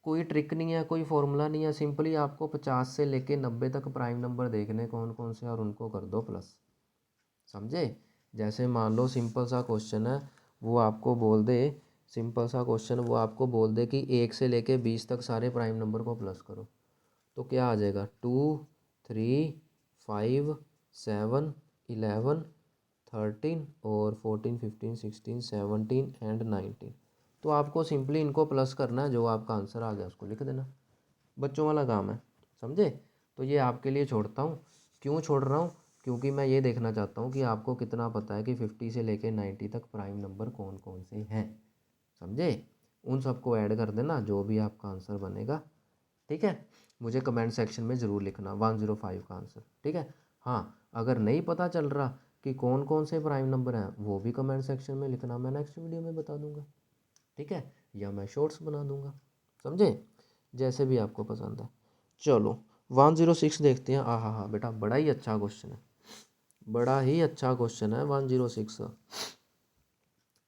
कोई ट्रिक नहीं है, कोई फॉर्मूला नहीं है, सिंपली आपको 50 से लेके 90 तक प्राइम नंबर देखने कौन कौन से और उनको कर दो प्लस। समझे? जैसे मान लो सिंपल सा क्वेश्चन है, वो आपको बोल दे, सिंपल सा क्वेश्चन वो आपको बोल दे कि 1 से लेके 20 तक सारे प्राइम नंबर को प्लस करो, तो क्या आ जाएगा, 2 3 5 7 11 13 और 14 15 16 17 एंड 19। तो आपको सिंपली इनको प्लस करना है, जो आपका आंसर आ गया उसको लिख देना, बच्चों वाला काम है। समझे? तो ये आपके लिए छोड़ता हूँ। क्यों छोड़ रहा हूँ? क्योंकि मैं ये देखना चाहता हूँ कि आपको कितना पता है कि 50 से लेके 90 तक प्राइम नंबर कौन कौन से हैं। समझे? उन सबको ऐड कर देना, जो भी आपका आंसर बनेगा। ठीक है, मुझे कमेंट सेक्शन में ज़रूर लिखना 105 का आंसर। ठीक है, हाँ, अगर नहीं पता चल रहा कि कौन कौन से प्राइम नंबर हैं, वो भी कमेंट सेक्शन में लिखना, मैं नेक्स्ट वीडियो में बता दूंगा। ठीक है, या मैं शॉर्ट्स बना दूंगा। समझे? जैसे भी आपको पसंद है। चलो 106 देखते हैं। हाँ हाँ बेटा, बड़ा ही अच्छा क्वेश्चन है, बड़ा ही अच्छा क्वेश्चन है 106।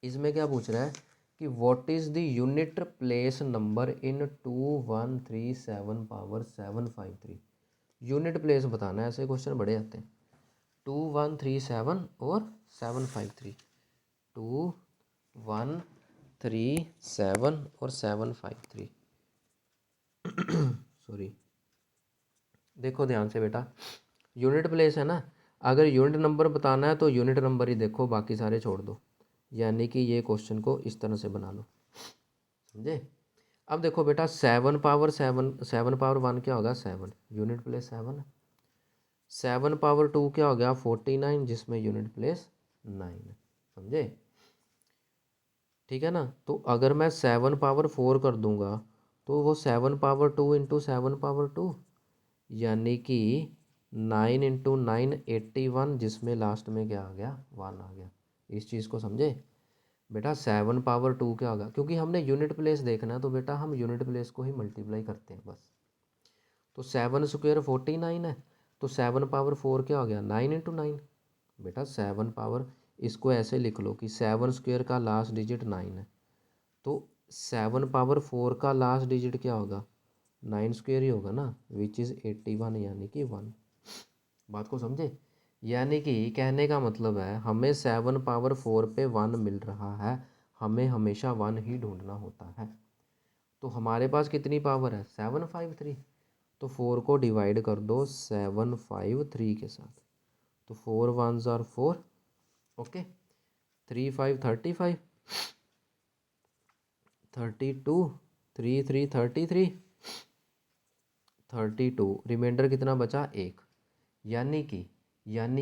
इसमें क्या पूछ रहा है कि what is the unit place number in 2137 power 753। Unit place बताना है, ऐसे क्वेश्चन बड़े आते हैं। 2137 और 753, 2137 और 753। सॉरी, देखो ध्यान से बेटा, यूनिट प्लेस है ना, अगर यूनिट नंबर बताना है तो यूनिट नंबर ही देखो, बाकी सारे छोड़ दो। यानी कि ये क्वेश्चन को इस तरह से बना लो। समझे? अब देखो बेटा, 7 पावर 1 क्या होगा, 7, यूनिट प्लेस 7 है। 7 पावर 2 क्या हो गया, 49, जिसमें यूनिट प्लेस 9 है। समझे? ठीक है ना, तो अगर मैं 7 पावर 4 कर दूंगा, तो वो 7 पावर 2 इंटू 7 पावर 2, यानी कि 9 इंटू 9 81, जिसमें लास्ट में क्या आ गया 1 आ गया। इस चीज़ को समझे बेटा। 7 पावर 2 क्या होगा, क्योंकि हमने यूनिट प्लेस देखना है तो बेटा हम यूनिट प्लेस को ही मल्टीप्लाई करते हैं बस। तो 7 स्क्वेयर 49 है, तो 7 पावर 4 क्या हो गया 9 इंटू 9 बेटा। 7 पावर, इसको ऐसे लिख लो कि 7 स्क्वेयर का लास्ट डिजिट 9 है, तो 7 पावर 4 का लास्ट डिजिट क्या होगा 9 स्क्वेयर ही होगा ना, विच इज़ 81, यानी कि 1। बात को समझे। यानी कि कहने का मतलब है हमें 7 पावर 4 पे 1 मिल रहा है, हमें हमेशा 1 ही ढूंढना होता है। तो हमारे पास कितनी पावर है 753, तो 4 को डिवाइड कर दो 753 के साथ, तो 4 1s आर 4, ओके, 3 5 35, 32, 3 3 33, 32, रिमाइंडर कितना बचा 1। यानी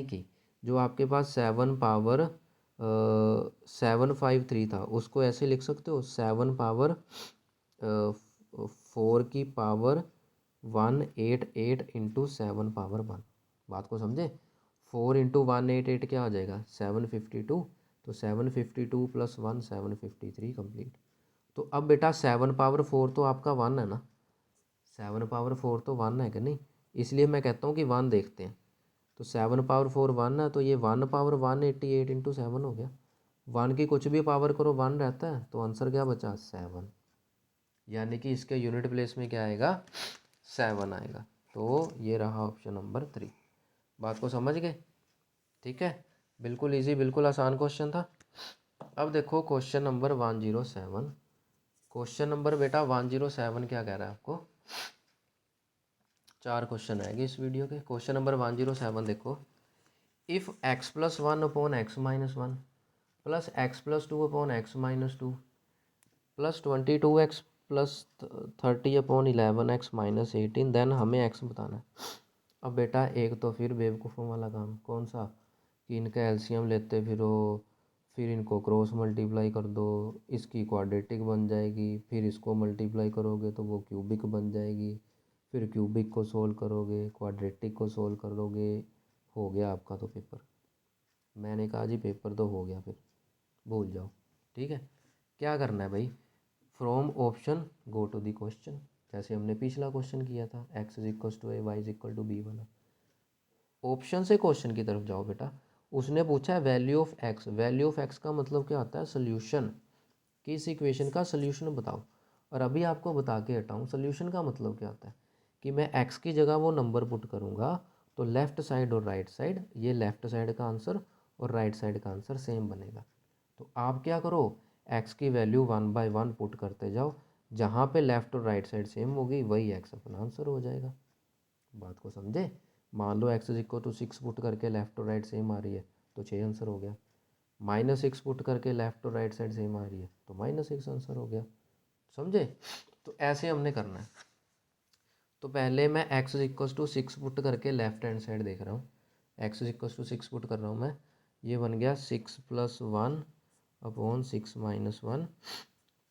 कि जो आपके पास 753 था उसको ऐसे लिख सकते हो 7 पावर 4 की पावर 188 इंटू 7 पावर 1। बात को समझे। 4 इंटू 188 क्या हो जाएगा 752, तो 752 प्लस 1 753 कंप्लीट। तो अब बेटा 7 पावर 4 तो आपका 1 है ना, 7 पावर 4 तो 1 है कि नहीं, इसलिए मैं कहता हूँ कि 1 देखते हैं। तो 7 पावर 4 1 है, तो ये 1 पावर 188 इंटू 7 हो गया। 1 की कुछ भी पावर करो 1 रहता है, तो आंसर क्या बचा 7, यानी कि इसके यूनिट प्लेस में क्या आएगा 7 आएगा। तो ये रहा ऑप्शन नंबर 3। बात को समझ गए, ठीक है। बिल्कुल इजी, बिल्कुल आसान क्वेश्चन था। अब देखो क्वेश्चन नंबर 107। क्वेश्चन नंबर बेटा 107 क्या कह रहा है आपको, 4 क्वेश्चन आएंगे इस वीडियो के। क्वेश्चन नंबर 107 देखो, if x plus 1 upon x minus 1 plus x plus 2 upon x minus 2 plus 22x plus 30 upon 11x minus 18, then हमें x बताना है। अब बेटा एक तो फिर बेवकूफ़ों वाला काम, कौन सा, कि इनका एलसीएम लेते फिरो, फिर इनको क्रॉस मल्टीप्लाई कर दो, इसकी क्वाड्रेटिक बन जाएगी, फिर इसको मल्टीप्लाई करोगे तो वो क्यूबिक बन जाएगी, फिर क्यूबिक को सोल्व करोगे, क्वाड्रेटिक को सोल्व करोगे, हो गया आपका तो पेपर। मैंने कहा जी पेपर तो हो गया, फिर भूल जाओ, ठीक है। क्या करना है भाई, from option go to the question, जैसे हमने पिछला क्वेश्चन किया था x is equal to a y is equal to b वाला। ऑप्शन से क्वेश्चन की तरफ जाओ बेटा। उसने पूछा है value of x, value of x का मतलब क्या होता है सोल्यूशन, कि इस इक्वेशन का सोल्यूशन बताओ। और अभी आपको बता के हटाऊँ सोल्यूशन का मतलब क्या होता है, कि मैं एक्स की जगह वो नंबर पुट करूँगा, तो लेफ़्ट साइड और राइट साइड, ये लेफ़्ट साइड का आंसर और राइट साइड का आंसर सेम बनेगा। तो आप क्या करो, एक्स की वैल्यू 1 बाय 1 पुट करते जाओ, जहाँ पे लेफ़्ट और राइट साइड सेम होगी वही एक्स अपना आंसर हो जाएगा। बात को समझे। मान लो X is equal to 6 put करके लेफ्ट और राइट सेम आ रही है, तो 6 आंसर हो गया। -6 पुट करके लेफ्ट और राइट साइड सेम आ रही है, तो -6 आंसर हो गया। समझे। तो ऐसे हमने करना है। तो पहले मैं x is equal to 6 put करके लेफ्ट हैंड साइड देख रहा हूँ, x is equal to 6 put कर रहा हूँ मैं, ये बन गया 6 plus 1 upon 6 minus 1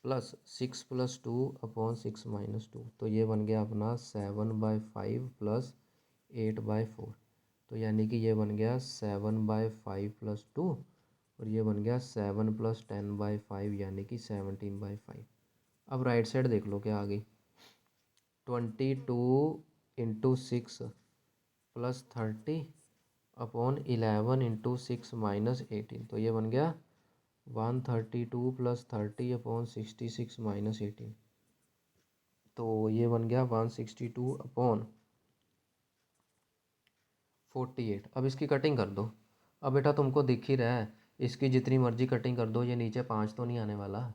plus 6 plus 2 upon 6 minus 2, तो ये बन गया अपना 7/5 प्लस 8/4, तो यानी कि ये बन गया 7/5 प्लस 2, और ये बन गया 7 प्लस 10/5, यानी कि 17/5। अब राइट साइड देख लो क्या आ गई, 22 into 6 plus 30 upon 11 into 6 minus 18, तो ये बन गया 132 प्लस 30 अपॉन 66 माइनस 18, तो ये बन गया 162 अपॉन 48। अब इसकी कटिंग कर दो। अब बेटा तुमको दिख ही रहा है, इसकी जितनी मर्जी कटिंग कर दो, ये नीचे 5 तो नहीं आने वाला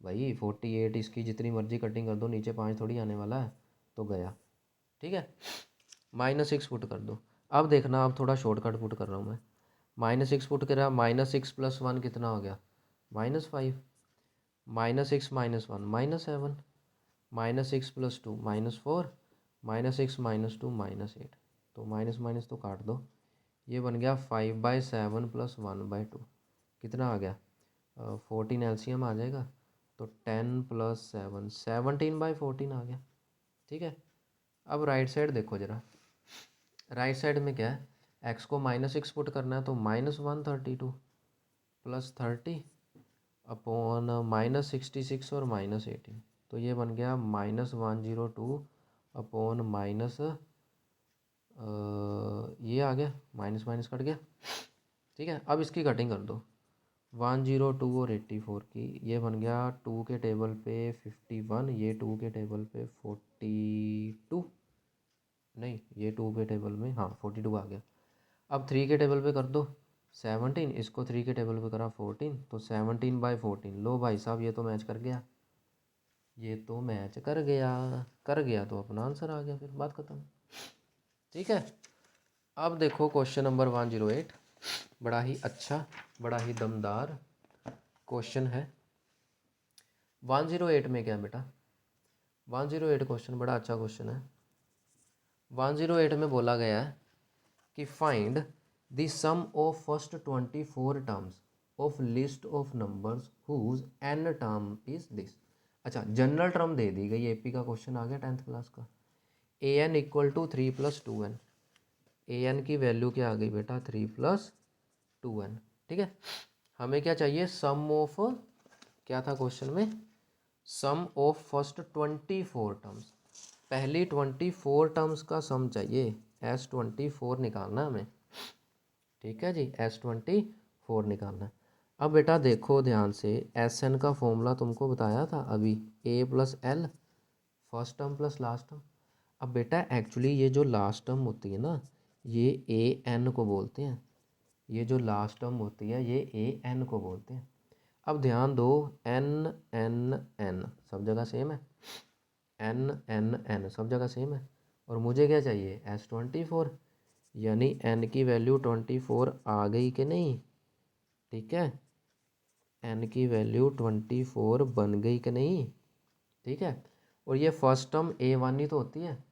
भाई। 48 इसकी जितनी मर्जी कटिंग कर दो, नीचे 5 थोड़ी आने वाला है, तो गया, ठीक है। -6 पुट कर दो। अब देखना, अब थोड़ा शॉर्टकट पुट कर रहा हूँ मैं। -6 पुट करा, -6 प्लस 1 कितना हो गया -5, -6 माइनस 1 -7, -6 प्लस 2 -4, -6 माइनस 2 -8, तो माइनस माइनस तो काट दो, ये बन गया 5/7 प्लस 1/2, कितना आ गया 14 एलसीएम आ जाएगा, तो 10 प्लस 7 17/14 आ गया, ठीक है। अब राइट साइड देखो ज़रा, राइट साइड में क्या है, एक्स को -6 पुट करना है तो -132 प्लस 30 अपॉन -66 और -18, तो ये बन गया -102 अपॉन ये आ गया, माइनस माइनस कट गया। ठीक है, अब इसकी कटिंग कर दो 102 और 84 की, ये बन गया 2 के टेबल पे 51, ये 2 के टेबल पे 42, नहीं ये 2 के टेबल में, हाँ 42 आ गया। अब 3 के टेबल पे कर दो 17, इसको 3 के टेबल पे करा 14, तो 17/14। लो भाई साहब ये तो मैच कर गया, ये तो मैच कर गया तो अपना आंसर आ गया, फिर बात खत्म। ठीक है, अब देखो क्वेश्चन नंबर 108, बड़ा ही अच्छा, बड़ा ही दमदार क्वेश्चन है। 108 में क्या बेटा, 108 क्वेश्चन बड़ा अच्छा क्वेश्चन है। 108 में बोला गया है कि find the sum of first 24 terms of list of numbers whose n term is this. अच्छा, जनरल टर्म दे दी गई, एपी का क्वेश्चन आ गया 10th क्लास का। an equal to 3 + 2n, an की वैल्यू क्या आ गई बेटा 3 + 2n। ठीक है, हमें क्या चाहिए, सम ऑफ, क्या था क्वेश्चन में, सम ऑफ फर्स्ट 24 टर्म्स, पहली 24 टर्म्स का सम चाहिए, S24 निकालना हमें। ठीक है जी, S24 निकालना है। अब बेटा देखो ध्यान से, SN का फॉर्मूला तुमको बताया था अभी, A + L, first term plus last term. अब बेटा एक्चुअली ये जो लास्ट टर्म होती है ना, ये AN को बोलते हैं, ये जो लास्ट टर्म होती है ये AN को बोलते हैं। अब ध्यान दो, N N N सब जगह सेम है, N N N सब जगह सेम है, और मुझे क्या चाहिए S24, यानी N की वैल्यू 24 आ गई कि नहीं। ठीक है, N की वैल्यू 24 बन गई कि नहीं। ठीक है, और ये फर्स्ट टर्म A1 ही तो होती है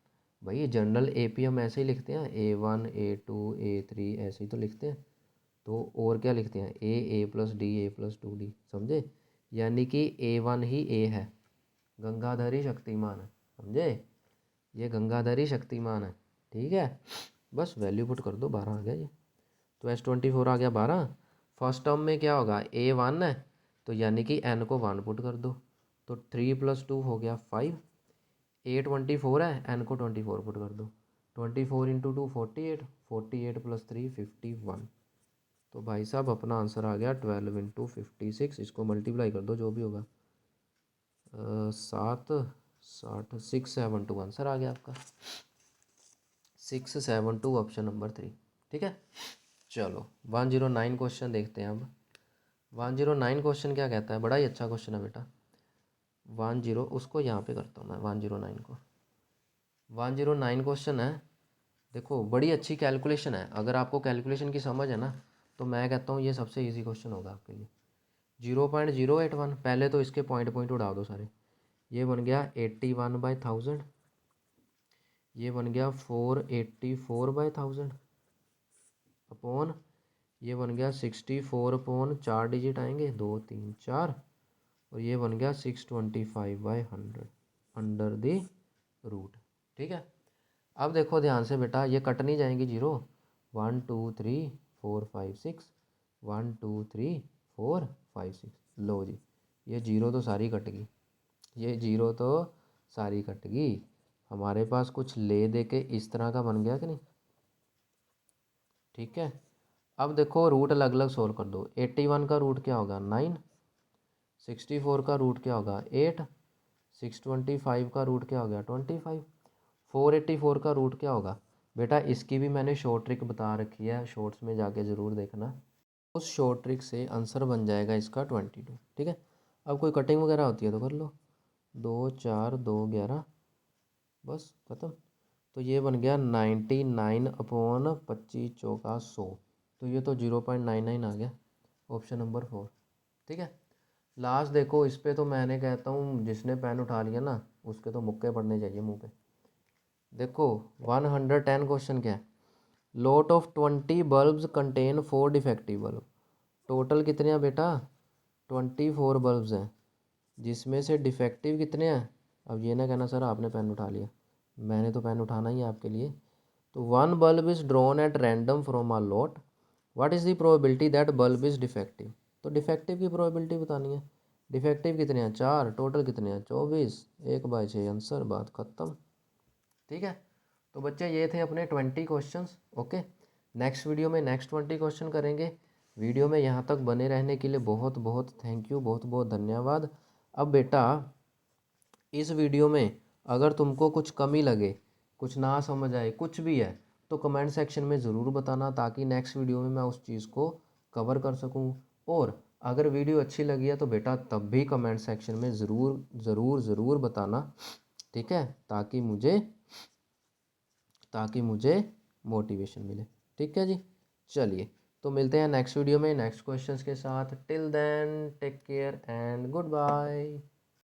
भाई, जनरल AP हम ऐसे ही लिखते हैं, A1 A2 A3 ऐसे ही तो लिखते हैं, तो और क्या लिखते हैं, A + D A + 2D, समझे, यानी कि A1 ही A है, गंगाधरी शक्तिमान है, समझे, ये गंगाधरी शक्तिमान है। ठीक है, बस वैल्यू पुट कर दो, 12 आ गया ये, तो S24 आ गया 12। फर्स्ट टर्म में क्या होगा, A1 है, तो यानी कि N को 1 पुट कर दो, तो 3 + 2 हो गया 5, A 24 है, N को 24 पुट कर दो, 24 × 2 48, 48 + 3 51, तो भाई साहब अपना आंसर आ गया 12 × 56, इसको मल्टीप्लाई कर दो जो भी होगा, 7 60 672 आंसर आ गया आपका, 672 ऑप्शन नंबर 3। ठीक है, चलो 109 क्वेश्चन देखते हैं अब। 109 क्वेश्चन क्या कहता है, बड़ा ही अच्छा क्वेश्चन है बेटा। 10 उसको यहाँ पे करता हूँ मैं, 109 को, 109 क्वेश्चन है। देखो बड़ी अच्छी कैलकुलेशन है, अगर आपको कैलकुलेशन की समझ है ना, तो मैं कहता हूँ ये सबसे इजी क्वेश्चन होगा आपके लिए। 0.081, पहले तो इसके पॉइंट पॉइंट उड़ा दो सारे, ये बन गया 81/1000, ये बन गया 484/1000 अपॉन, ये बन गया 64 अपॉन 4 डिजिट आएंगे 2 3 4, और ये बन गया 625/100 अंडर द रूट। ठीक है, अब देखो ध्यान से बेटा, ये कट नहीं जाएंगी जीरो, 1 2 3 4 5 6, 1 2 3 4 5 6, लो जी, ये जीरो तो सारी कट गई, ये जीरो तो सारी कट गई, हमारे पास कुछ ले दे के इस तरह का बन गया कि नहीं। ठीक है, अब देखो रूट अलग अलग सोल्व कर दो, 81 का रूट क्या होगा 9, 64 का रूट क्या होगा 8, 625 का रूट क्या हो गया 25, 484 का रूट क्या होगा बेटा, इसकी भी मैंने शॉर्ट ट्रिक बता रखी है, शॉर्ट्स में जाके ज़रूर देखना, उस शॉर्ट ट्रिक से आंसर बन जाएगा इसका 22। ठीक है, अब कोई कटिंग वगैरह होती है तो कर लो, 2 4 2 11, बस ख़त्म, तो ये बन गया 99 अपॉन 25 चौका 100, तो ये तो 0.99 आ गया, ऑप्शन नंबर 4। ठीक है, लास्ट देखो, इस पे तो मैंने कहता हूँ जिसने पेन उठा लिया ना उसके तो मुक्के पड़ने चाहिए मुंह पे। देखो 110 क्वेश्चन क्या है, lot of 20 bulbs contain 4 defective bulb, total कितने हैं बेटा 24 बल्ब्स हैं, जिसमें से डिफेक्टिव कितने हैं। अब ये ना कहना सर आपने पेन उठा लिया, मैंने तो पेन उठाना ही है आपके लिए, तो 1 bulb is drawn at random from a lot, what is the probability that bulb is defective. तो डिफेक्टिव की प्रोबेबिलिटी बतानी है। डिफेक्टिव कितने हैं, 4, टोटल कितने हैं, 24, 1/6 आंसर, बात ख़त्म। ठीक है, तो बच्चे ये थे अपने 20 क्वेश्चंस। ओके, नेक्स्ट वीडियो में नेक्स्ट 20 क्वेश्चन करेंगे। वीडियो में यहाँ तक बने रहने के लिए बहुत बहुत थैंक यू, बहुत बहुत धन्यवाद। अब बेटा इस वीडियो में अगर तुमको कुछ कमी लगे, कुछ ना समझ आए, कुछ भी है, तो कमेंट सेक्शन में ज़रूर बताना, ताकि नेक्स्ट वीडियो में मैं उस चीज़ को कवर कर सकूं। और अगर वीडियो अच्छी लगी है तो बेटा तब भी कमेंट सेक्शन में ज़रूर ज़रूर ज़रूर बताना, ठीक है, ताकि मुझे मोटिवेशन मिले। ठीक है जी, चलिए तो मिलते हैं नेक्स्ट वीडियो में नेक्स्ट क्वेश्चंस के साथ। Till then take care and good bye.